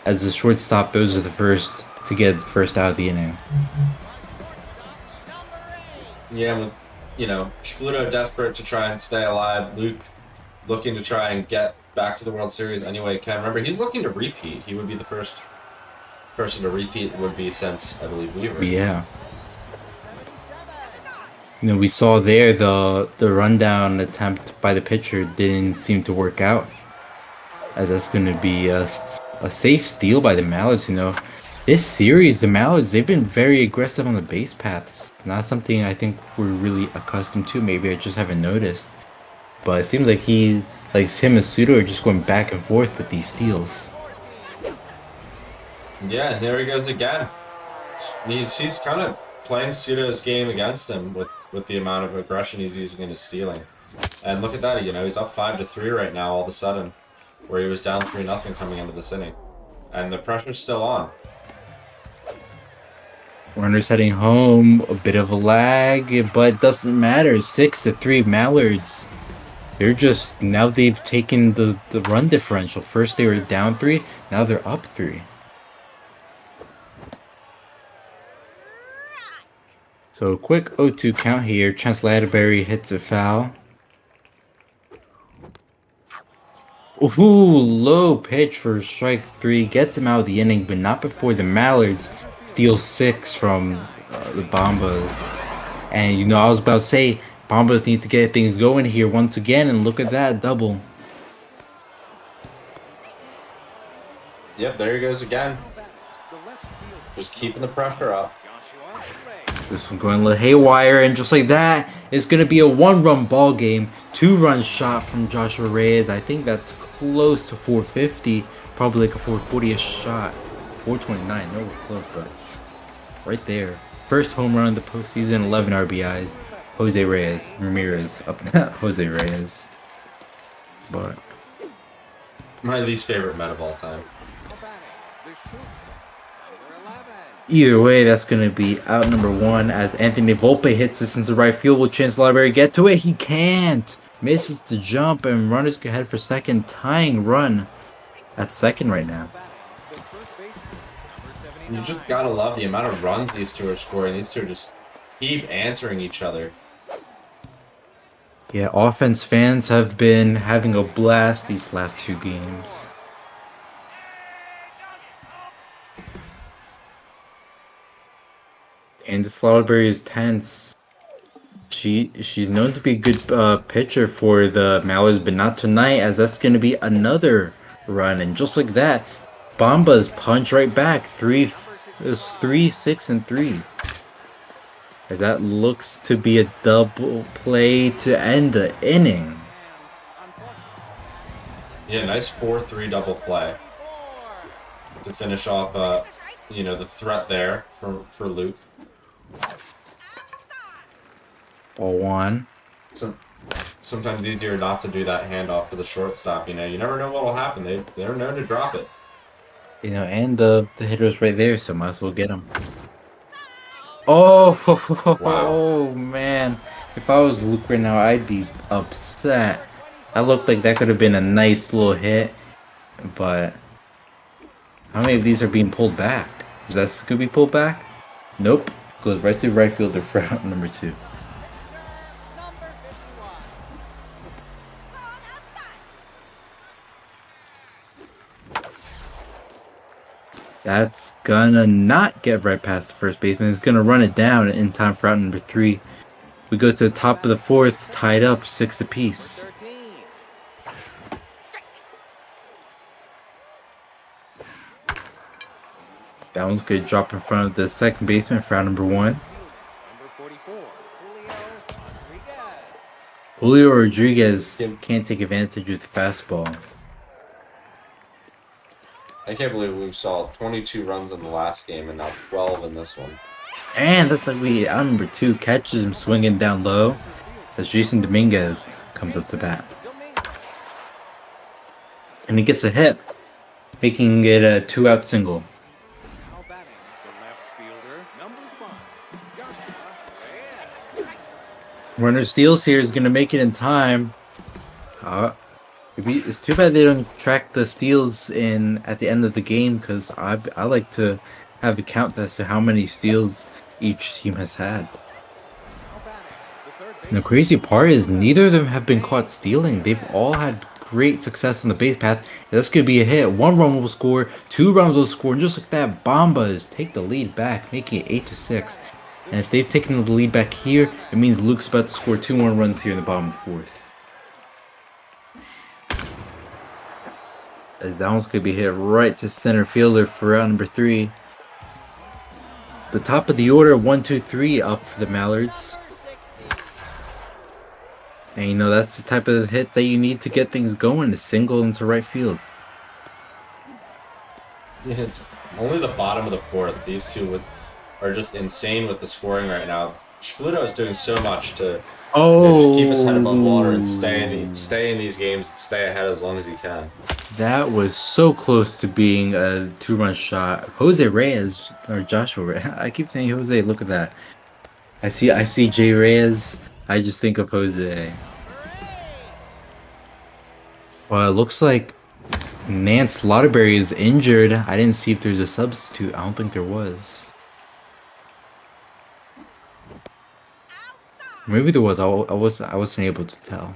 As the shortstop, those are the first to get the first out of the inning. Yeah, with Shpludo desperate to try and stay alive, Luke looking to try and get back to the World Series any way he can. Remember, he's looking to repeat. He would be the first person to repeat would be since, I believe, Weaver. Yeah. We saw there the rundown attempt by the pitcher didn't seem to work out, as that's going to be a safe steal by the Mallards. This series, the Mallards, they've been very aggressive on the base paths. Not something I think we're really accustomed to. Maybe I just haven't noticed. But it seems like him and Shpludo are just going back and forth with these steals. Yeah, and there he goes again. He's kind of playing Shpludo's game against him with the amount of aggression he's using in his stealing. And look at that, he's up 5-3 right now all of a sudden, where he was down 3-0 coming into this inning. And the pressure's still on. Runners heading home, a bit of a lag, but it doesn't matter. 6-3 Mallards. Now they've taken the run differential. First they were down 3, now they're up 3. So quick 0-2 count here. Chance Latterberry hits a foul. Ooh, low pitch for strike 3. Gets him out of the inning, but not before the Mallards steal 6 from the Bombas. And I was about to say, Bombas need to get things going here once again, and look at that double. Yep, there he goes again. Just keeping the pressure up. This one going a little haywire, and just like that, it's going to be a 1-run ball game. 2-run shot from Joshua Reyes. I think that's close to 450. Probably like a 440-ish shot. 429, no close, but right there. First home run of the postseason, 11 RBIs. Jose Ramirez up Jose Reyes. But My least favorite Met of all time. either way, that's going to be out number 1 as Anthony Volpe hits this into right field. Will Chance Latterberry get to it? He can't. Misses the jump, and runners can head for second. Tying run at second right now. You just gotta love the amount of runs these two are scoring. These two just keep answering each other. Yeah, offense fans have been having a blast these last 2 games. And the Slaughterberry is tense. She's known to be a good pitcher for the Mallards, but not tonight, as that's going to be another run. And just like that, Bomba's punch right back. It's 3, 6, and 3. As that looks to be a double play to end the inning. Yeah, nice 4-3 double play to finish off, the threat there for Luke. Ball 1. Sometimes easier not to do that handoff to the shortstop. You never know what will happen. They're known to drop it. And the hitter's right there, so might as well get him. Oh, Wow. man. If I was Luke right now, I'd be upset. That looked like that could have been a nice little hit, but how many of these are being pulled back? Is that could be pulled back? Nope. Goes right to right fielder for out number 2. That's gonna not get right past the first baseman. It's gonna run it down in time for out number 3. We go to the top of the 4th, tied up 6 apiece. That one's gonna drop in front of the second baseman for out number 1. Number 44, Julio Rodriguez can't take advantage of the fastball. I can't believe we saw 22 runs in the last game and now 12 in this one. And that's like out number 2 catches him swinging down low as Jason Dominguez comes up to bat. And he gets a hit, making it a 2-out single. Now batting, the left fielder, number 5, Joshua Reyes. Runner steals here is going to make it in time. It's too bad they don't track the steals in at the end of the game, because I like to have a count as to how many steals each team has had. And the crazy part is neither of them have been caught stealing. They've all had great success on the base path. And this could be a hit. 1 run will score, 2 runs will score, and just like that, Bombas take the lead back, making it 8-6. And if they've taken the lead back here, it means Luke's about to score 2 more runs here in the bottom of the 4th. As that one's going to be hit right to center fielder for out number 3. The top of the order, 1, 2, 3 up for the Mallards. And that's the type of hit that you need to get things going, a single into right field. It's only the bottom of the 4th. These two are just insane with the scoring right now. Shpludo is doing so much to just keep his head above water and stay in these games and stay ahead as long as he can. That was so close to being a 2-run shot. Jose Reyes, or Joshua Reyes. I keep saying Jose, look at that. I see Jay Reyes, I just think of Jose. Well, it looks like Nance Lauderberry is injured. I didn't see if there's a substitute. I don't think there was. Maybe there was. I wasn't able to tell.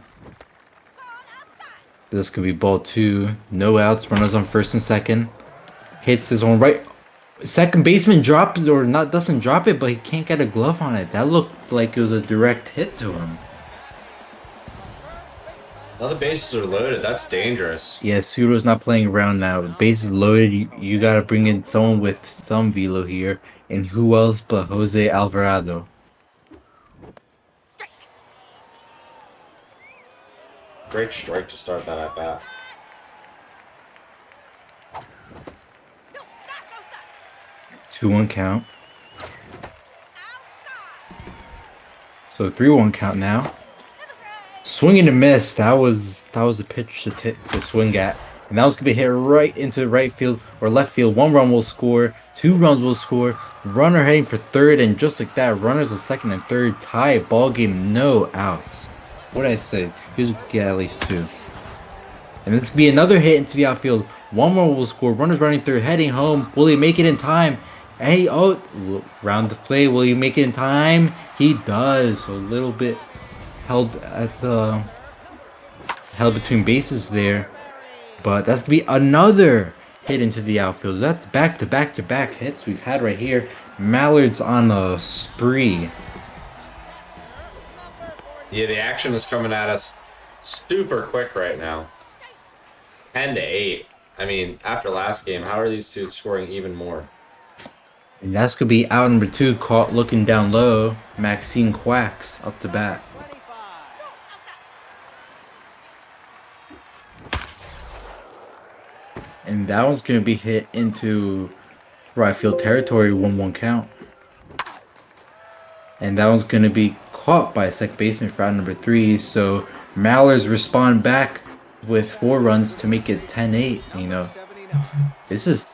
This could be ball 2. No outs. Runners on first and second. Hits his own right. Second baseman drops or not doesn't drop it, but he can't get a glove on it. That looked like it was a direct hit to him. Now the bases are loaded. That's dangerous. Yeah, Sudo's not playing around now. Bases loaded. You gotta bring in someone with some velo here. And who else but Jose Alvarado? Great strike to start that at bat. Two 1 count. So 3-1 count now. Swing and a miss. That was the pitch to swing at, and that was gonna be hit right into right field or left field. 1 run will score. 2 runs will score. Runner heading for third, and just like that, runners on second and third. Tie ball game. No outs. What did I say? He was gonna get at least 2. And this could be another hit into the outfield. 1 more will score. Runners running through, heading home. Will he make it in time? Hey, round the play. Will he make it in time? He does. So a little bit held between bases there. But that's gonna be another hit into the outfield. That's back to back to back hits we've had right here. Mallard's on a spree. Yeah, the action is coming at us super quick right now. 10-8. I mean, after last game, how are these two scoring even more? And that's gonna be out number 2, caught looking down low. Maxine Quacks up to bat. And that one's gonna be hit into right field territory, 1-1 count. And that one's gonna be caught by a second baseman for out number 3. So Mallards respond back with 4 runs to make it 10-8. You know, this is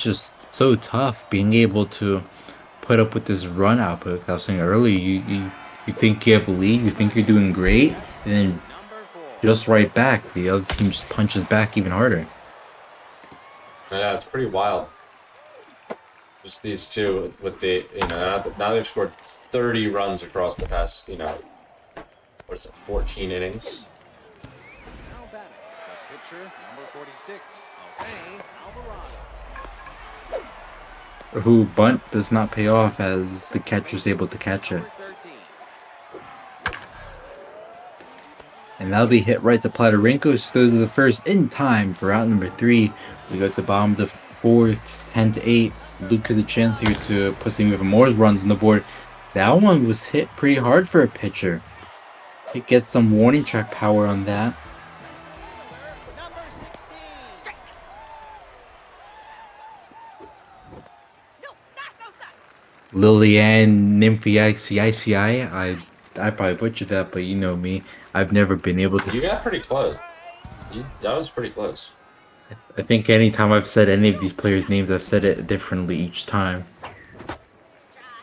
just so tough being able to put up with this run output. Like I was saying earlier, you think you have a lead, you think you're doing great, and then just right back, the other team just punches back even harder. Yeah, it's pretty wild. Just these two with the, you know, now they've scored 30 runs across the past, you know, what is it, 14 innings? Now batting, the pitcher, number 46, Jose Alvarado. Who bunt does not pay off as the catcher's able to catch it. Number 13. And that'll be hit right to Platarinkos. Those are the first in time for out number 3. We go to bottom of the 4th, 10-8. Luke has a chance here to put some even more runs on the board. That one was hit pretty hard for a pitcher. It gets some warning track power on that. Number 16. Strike. Liliane Nymphiaceae. I probably butchered that, but you know me. I've never been able to. You got pretty close. That was pretty close. I think anytime I've said any of these players' names, I've said it differently each time.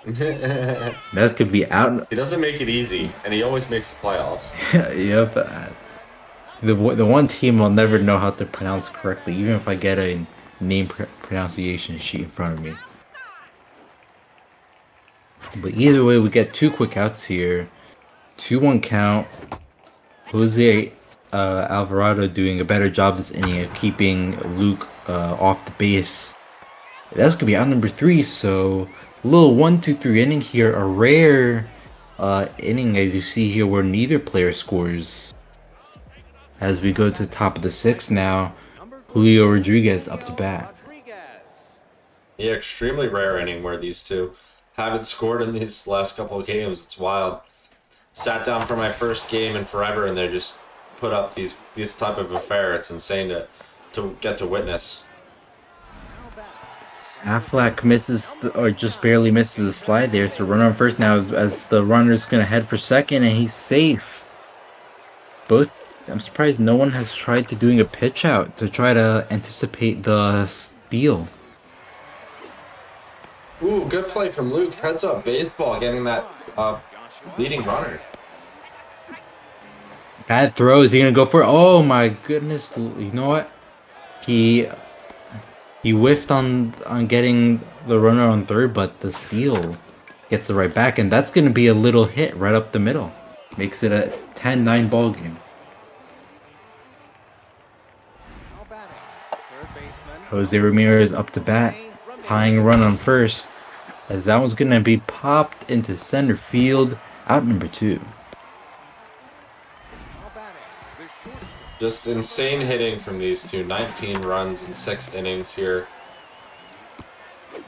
That could be out. He doesn't make it easy, and he always makes the playoffs. Yep. The one team I'll never know how to pronounce correctly, even if I get a name pronunciation sheet in front of me. But either way, we get 2 quick outs here. 2-1 count. Jose Alvarado doing a better job this inning of keeping Luke off the base. That's gonna be out number 3, so a little 1-2-3 inning here. A rare inning, as you see here, where neither player scores. As we go to the top of the 6th now, Julio Rodriguez up to bat. Yeah, extremely rare inning where these two haven't scored in these last couple of games. It's wild. Sat down for my first game in forever, and they just put up these type of affair. It's insane to get to witness. Affleck misses or just barely misses the slide there. So runner on first now as the runner's gonna head for second, and he's safe. I'm surprised no one has tried to doing a pitch out to try to anticipate the steal. Ooh, good play from Luke. Heads up baseball, getting that leading runner. Bad throw. Is he gonna go for it? Oh my goodness! You know what? He whiffed on getting the runner on third, but the steal gets it right back, and that's gonna be a little hit right up the middle. Makes it a 10-9 ball game. Jose Ramirez up to bat, tying a run on first, as that one's gonna be popped into center field, out number 2. Just insane hitting from these two. 19 runs in 6 innings here.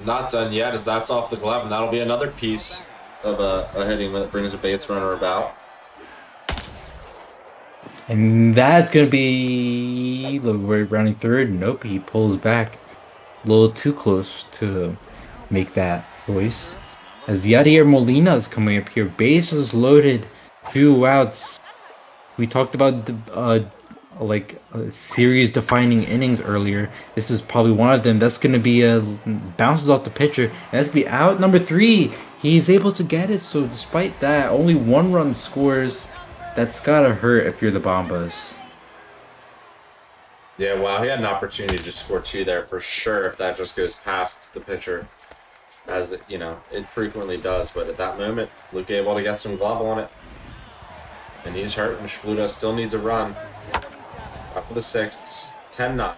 Not done yet, as that's off the glove, and that'll be another piece of a hitting that brings a base runner about. And that's gonna be rounding third. Nope, he pulls back a little too close to make that choice. As Yadier Molina is coming up here, bases loaded, 2 outs. We talked about the series-defining innings earlier. This is probably one of them. That's gonna be bounces off the pitcher, and that's gonna be out number 3. He's able to get it. So despite that, only 1 run scores. That's gotta hurt if you're the Bombas. Yeah, wow, he had an opportunity to score 2 there for sure if that just goes past the pitcher, as it frequently does. But at that moment, Luke able to get some glove on it. And he's hurt, and Shpludo still needs a run. Up to the 6th, 10-9.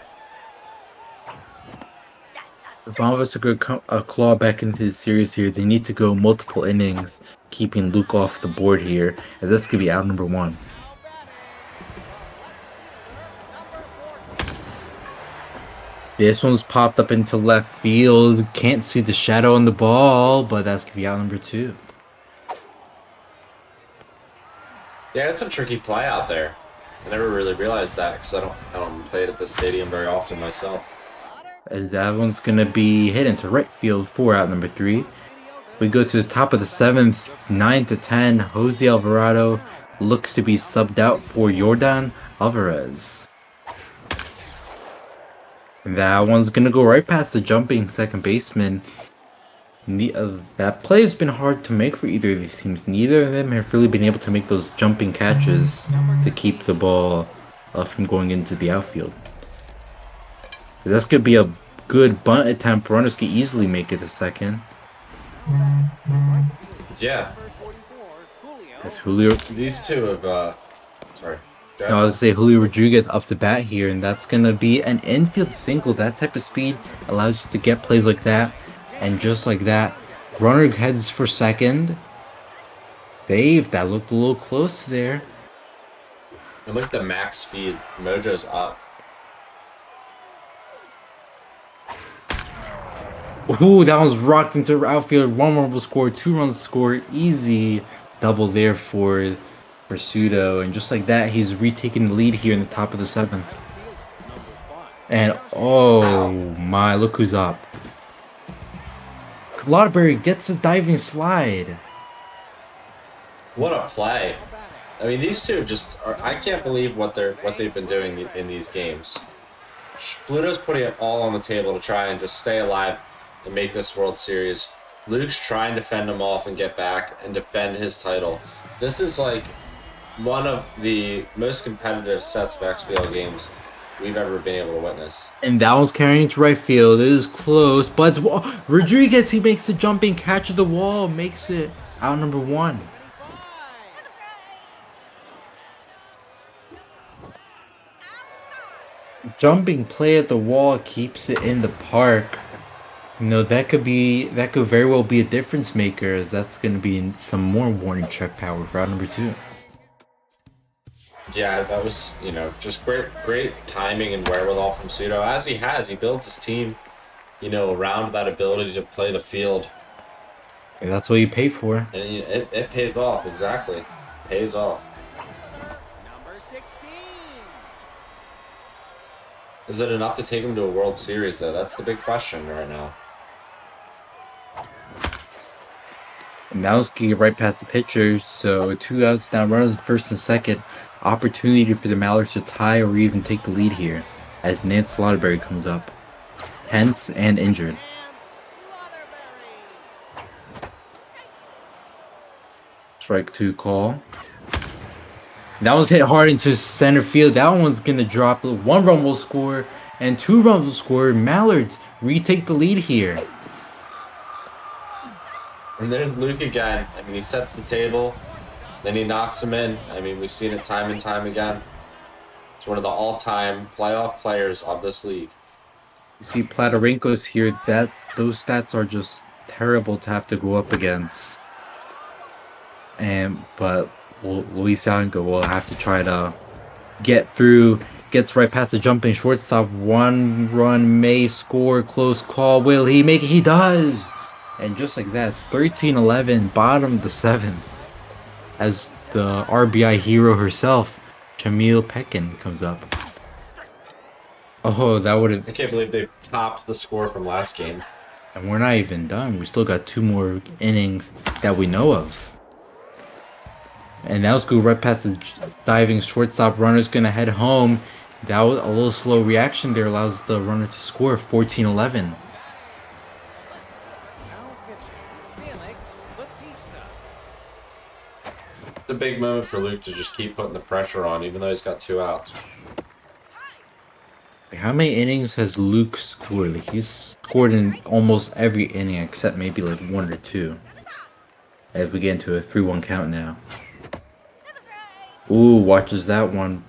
If Bombas are going to claw back into the series here, they need to go multiple innings, keeping Luke off the board here, as this could be out number 1. This one's popped up into left field. Can't see the shadow on the ball, but that's going to be out number 2. Yeah, it's a tricky play out there. I never really realized that because I don't play it at the stadium very often myself. As that one's going to be hit into right field for out number 3. We go to the top of the 7th, 9-10. Jose Alvarado looks to be subbed out for Yordan Alvarez. And that one's going to go right past the jumping second baseman. That play has been hard to make for either of these teams. Neither of them have really been able to make those jumping catches to keep the ball from going into the outfield. This could be a good bunt attempt. Runners could easily make it to second. Yeah. As Julio. These two have, sorry. No, I was going to say Julio Rodriguez up to bat here, and that's going to be an infield single. That type of speed allows you to get plays like that. And just like that, runner heads for second. Save. That looked a little close there. And look at the max speed. Mojo's up. Ooh, that one's rocked into outfield. 1 run will score, 2 runs score. Easy double there for Shpludo. And just like that, he's retaking the lead here in the top of the 7th. And oh my, look who's up. Lauderberry gets a diving slide. What a play. I mean, these two just are, I can't believe what they've been doing in these games. Shpludo's putting it all on the table to try and just stay alive and make this World Series. Luke's trying to fend him off and get back and defend his title. This is like one of the most competitive sets of XBL games we've ever been able to witness. And that one's carrying to right field. It is close, but Rodriguez, he makes the jumping catch of the wall, makes it out number 1. Jumping play at the wall keeps it in the park. You know, that could very well be a difference maker, as that's going to be some more warning check power for out number 2. Yeah, that was, you know, just great timing and wherewithal from Pseudo. As he builds his team, you know, around that ability to play the field. And that's what you pay for. And you know, it pays off, exactly. Pays off. Number 16. Is it enough to take him to a World Series, though? That's the big question right now. And now let's get right past the pitchers. So 2 outs now, runners first and second. Opportunity for the Mallards to tie or even take the lead here, as Nance Lauderberry comes up. Tense and injured. Strike 2 call. That one's hit hard into center field. That one's going to drop. 1 run will score and 2 runs will score. Mallards retake the lead here. And there's Luke again. I mean, he sets the table, then he knocks him in. I mean, we've seen it time and time again. It's one of the all-time playoff players of this league. You see Platorenko's here. Those stats are just terrible to have to go up against. But Luis Alengo will have to try to get through. Gets right past the jumping shortstop. 1 run may score. Close call. Will he make it? He does. And just like that, it's 13-11, bottom of the 7th. As the RBI hero herself, Camille Pekin, comes up. Oh, that would have... I can't believe they topped the score from last game. And we're not even done. We still got 2 more innings that we know of. And now let's go right past the diving shortstop. Runner's going to head home. That was a little slow reaction there. Allows the runner to score 14-11. It's a big moment for Luke to just keep putting the pressure on, even though he's got 2 outs. How many innings has Luke scored? Like, he's scored in almost every inning except maybe like 1 or 2. As we get into a 3-1 count now. Ooh, watches that one.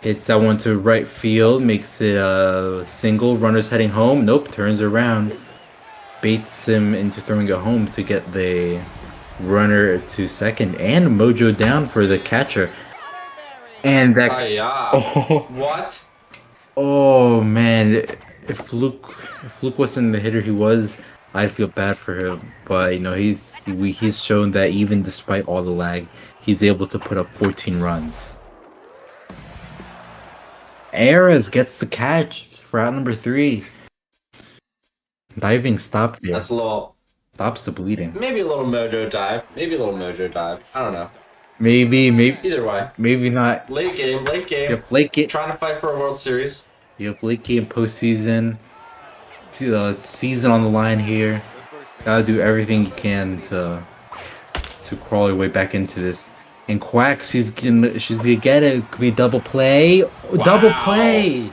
Hits that one to right field, makes it a single. Runners heading home. Nope, turns around. Baits him into throwing it home to get the runner to second. And Mojo down for the catcher. And that. Hi-ya. Oh, What? oh man. If Luke wasn't the hitter he was, I'd feel bad for him. But you know, he's shown that even despite all the lag, he's able to put up 14 runs. Ares gets the catch for out number 3. Diving stop there. That's a little... Stops the bleeding. Maybe a little mojo dive. Maybe a little mojo dive. I don't know. Maybe Either way. maybe not. Late game, late game. Yep, late game. Trying to fight for a World Series. Yep, late game postseason. Season on the line here. Gotta do everything you can to crawl your way back into this. And Quacks, she's gonna get it. Could be double play. Wow. Double play.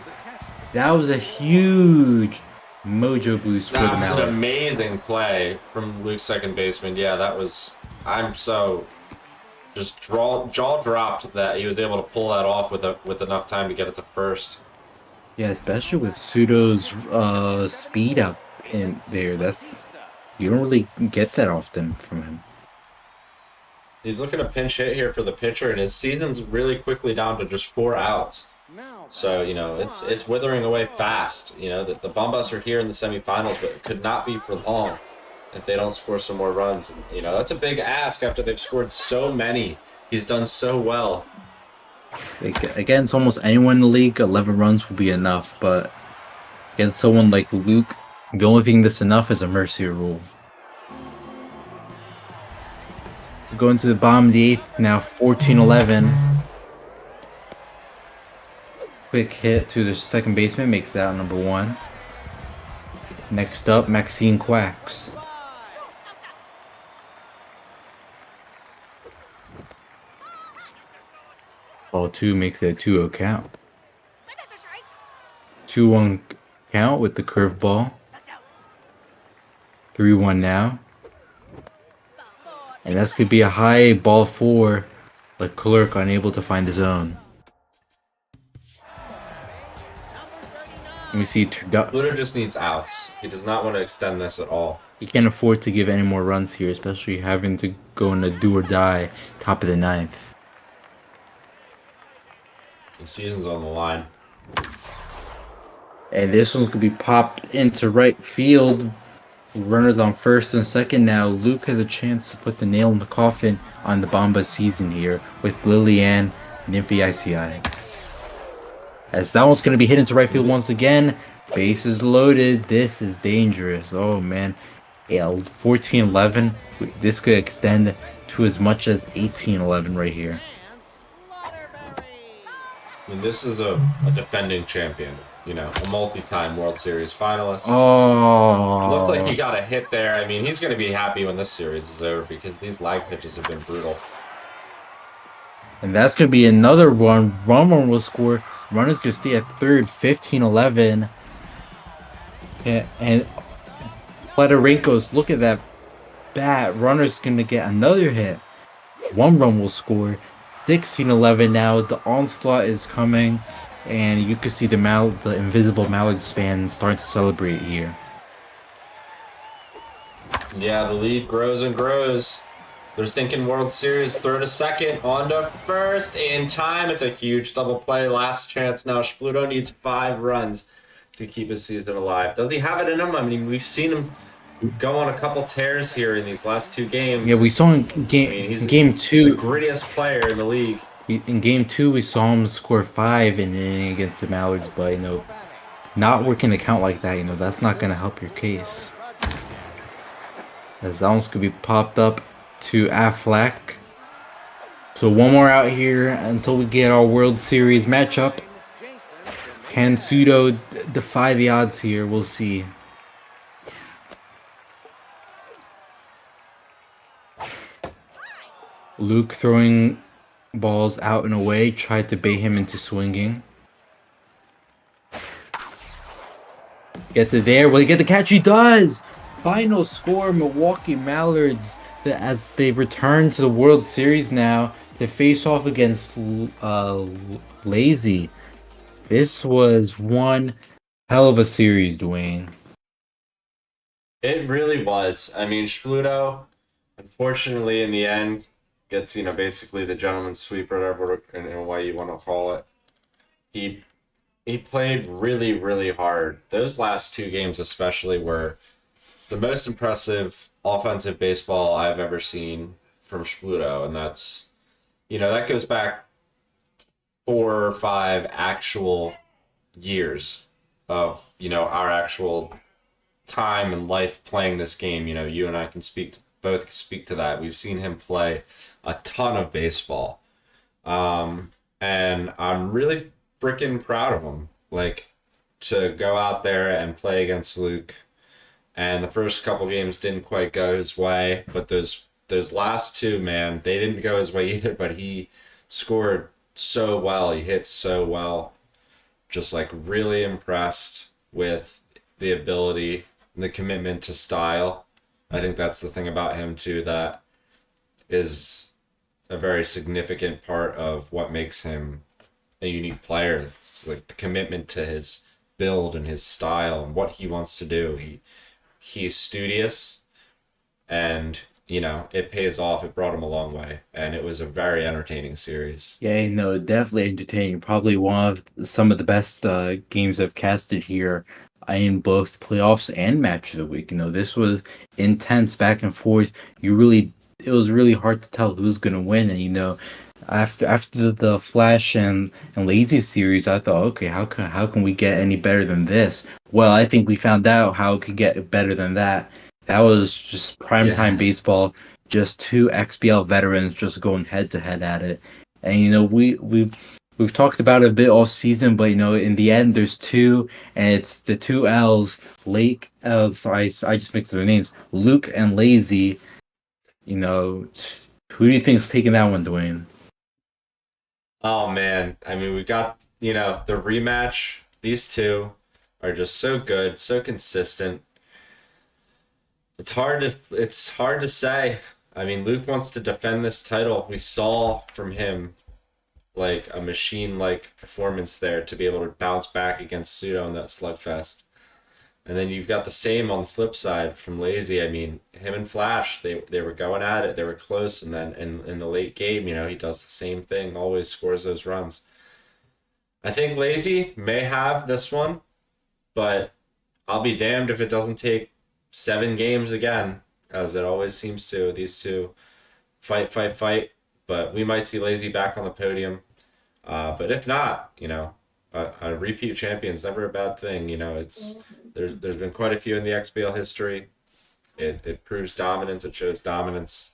That was a huge mojo boost for the That was an Mallards. amazing play from Luke's second baseman. Yeah, that was... I'm so... just jaw dropped that he was able to pull that off with enough time to get it to first. Yeah, especially with Pseudo's speed out in there. You don't really get that often from him. He's looking to pinch hit here for the pitcher, and his season's really quickly down to just 4 outs. So, you know, it's withering away fast. You know, the Bombas are here in the semifinals, but it could not be for long if they don't score some more runs. And, you know, that's a big ask after they've scored so many. He's done so well. Against almost anyone in the league, 11 runs will be enough. But against someone like Luke, the only thing that's enough is a mercy rule. Going to the bottom of the 8th, now 14-11. Quick hit to the second baseman, makes that number 1. Next up, Maxine Quacks. Ball 2 makes it a 2-0 count. 2-1 count with the curveball. 3-1 now. And that's going to be a high ball 4. But Clerk unable to find the zone. Let me see. Shpludo just needs outs. He does not want to extend this at all. He can't afford to give any more runs here, especially having to go in a do or die top of the 9th. The season's on the line. And this one's going to be popped into right field. Runners on first and second now. Luke has a chance to put the nail in the coffin on the Bomba season here with Lilianne Nymphy ICI. As that one's going to be hit into right field once again. Bases loaded. This is dangerous. Oh, man. Yeah, 14-11. This could extend to as much as 18-11 right here. I mean, this is a defending champion. You know, a multi-time World Series finalist. Oh. Looked like he got a hit there. I mean, he's going to be happy when this series is over because these lag pitches have been brutal. And that's going to be another one. Run will score. Runners going to stay at third, 15-11. And Platorenko's, look at that bat. Runner's going to get another hit. 1 run will score. 16-11 now. The onslaught is coming. And you can see the invisible Mallards fans starting to celebrate here. Yeah, the lead grows and grows. They're thinking World Series, throw to second, on to first, in time. It's a huge double play, last chance now. Shpludo needs 5 runs to keep his season alive. Does he have it in him? I mean, we've seen him go on a couple tears here in these last 2 games. Yeah, we saw in game 2. He's the grittiest player in the league. In game 2, we saw him score 5 in an inning against the Mallards, but you know, not working a count like that, you know, that's not going to help your case. As that one's going to be popped up to Affleck. So 1 more out here until we get our World Series matchup. Can Pseudo defy the odds here? We'll see. Luke throwing balls out and away, tried to bait him into swinging. Gets it there. Will he get the catch? He does! Final score, Milwaukee Mallards as they return to the World Series now to face off against Lazy. This was one hell of a series, Dwayne. It really was. I mean, Shpludo, unfortunately, in the end, gets, basically the gentleman's sweep or whatever, in a way you want to call it. He he played really, really hard. Those last two games, especially, were the most impressive offensive baseball I've ever seen from Shpludo, and that goes back 4 or 5 actual years of our actual time and life playing this game. You and I can both speak to that. We've seen him play a ton of baseball, and I'm really freaking proud of him. Like, to go out there and play against Luke, and the first couple games didn't quite go his way, but those last two, man, they didn't go his way either. But he scored so well, he hit so well. Just like really impressed with the ability and the commitment to style. I think that's the thing about him too that is a very significant part of what makes him a unique player. It's like the commitment to his build and his style and what he wants to do. He's studious, and it pays off. It brought him a long way, and it was a very entertaining series. Yeah, no, definitely entertaining. Probably one of some of the best games I've casted here in both playoffs and match of the week. This was intense back and forth. It was really hard to tell who's gonna win. And after the Flash and Lazy series, I thought, okay, how can we get any better than this? Well, I think we found out how it could get better than that. That was just primetime Yeah. baseball, just two XBL veterans just going head to head at it. And we've talked about it a bit all season, but in the end there's two, and it's the two L's, Lake sorry, I just mixed up the names, Luke and Lazy. You know, who do you think's taking that one, Dwayne? Oh man, I mean, we got the rematch. These two are just so good, so consistent. It's hard to say. I mean, Luke wants to defend this title. We saw from him like a machine like performance there to be able to bounce back against Pseudo in that slugfest. And then you've got the same on the flip side from Lazy. I mean, him and Flash, they were going at it, they were close, and then in the late game, he does the same thing, always scores those runs. I think Lazy may have this one, but I'll be damned if it doesn't take 7 games again, as it always seems to. These two fight, fight, fight. But we might see Lazy back on the podium. But if not, a repeat champion's never a bad thing. There's been quite a few in the XBL history. It proves dominance. It shows dominance.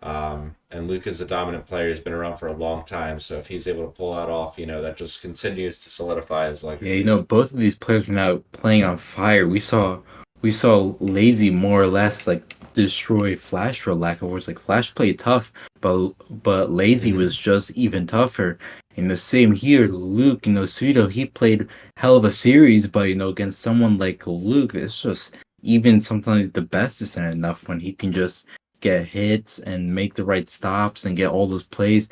And Luke is a dominant player. He's been around for a long time. So if he's able to pull that off, that just continues to solidify his Yeah, legacy. both of these players are now playing on fire. We saw Lazy more or less like destroy Flash, for lack of words. Like Flash played tough, but Lazy Mm-hmm. was just even tougher. And the same here, Luke, Sudo, he played hell of a series, but against someone like Luke, it's just even sometimes the best isn't enough when he can just get hits and make the right stops and get all those plays.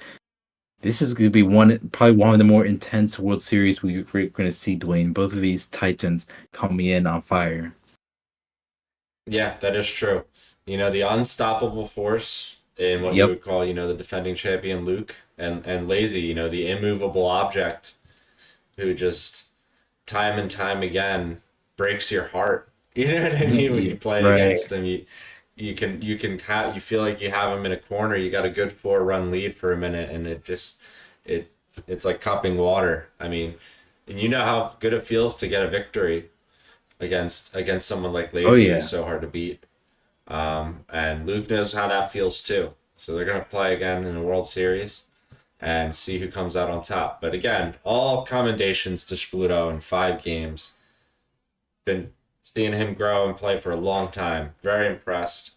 This is going to be probably one of the more intense World Series we're going to see, Dwayne. Both of these Titans coming in on fire. Yeah, that is true. The unstoppable force in what we Yep. would call, the defending champion Luke, and Lazy, the immovable object who just time and time again breaks your heart. You know what I mean? When you play Right. against him, you feel like you have him in a corner. You got a good 4-run lead for a minute, and it it's like cupping water. I mean, and you know how good it feels to get a victory against someone like Oh Lazy who's yeah. so hard to beat. And Luke knows how that feels too. So they're gonna play again in the World Series and see who comes out on top. But again, all commendations to Shpludo in 5 games. Been seeing him grow and play for a long time. Very impressed.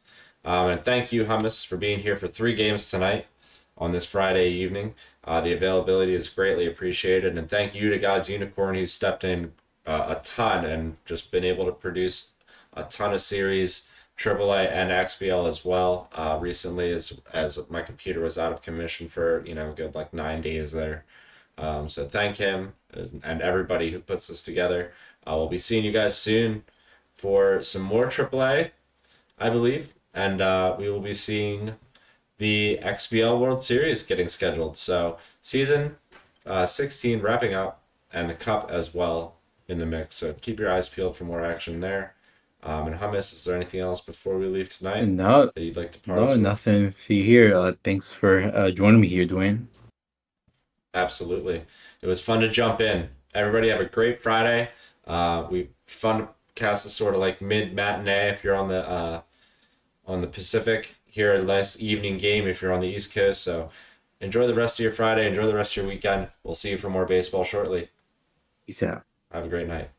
And thank you, Hummus, for being here for 3 games tonight on this Friday evening. The availability is greatly appreciated. And thank you to God's Unicorn, who stepped in a ton and just been able to produce a ton of series AAA and XBL as well. Recently, as my computer was out of commission for a good like 9 days there. So thank him and everybody who puts this together. We'll be seeing you guys soon for some more AAA, I believe, and we will be seeing the XBL World Series getting scheduled. So season 16 wrapping up, and the Cup as well in the mix. So keep your eyes peeled for more action there. And Hummus, is there anything else before we leave tonight No, that you'd like to part no, us with? nothing. See here. Thanks for joining me here, Dwayne. Absolutely. It was fun to jump in. Everybody have a great Friday. We fun to cast this sort of like mid matinee if you're on the Pacific. Here a nice evening game if you're on the East Coast. So enjoy the rest of your Friday. Enjoy the rest of your weekend. We'll see you for more baseball shortly. Peace out. Have a great night.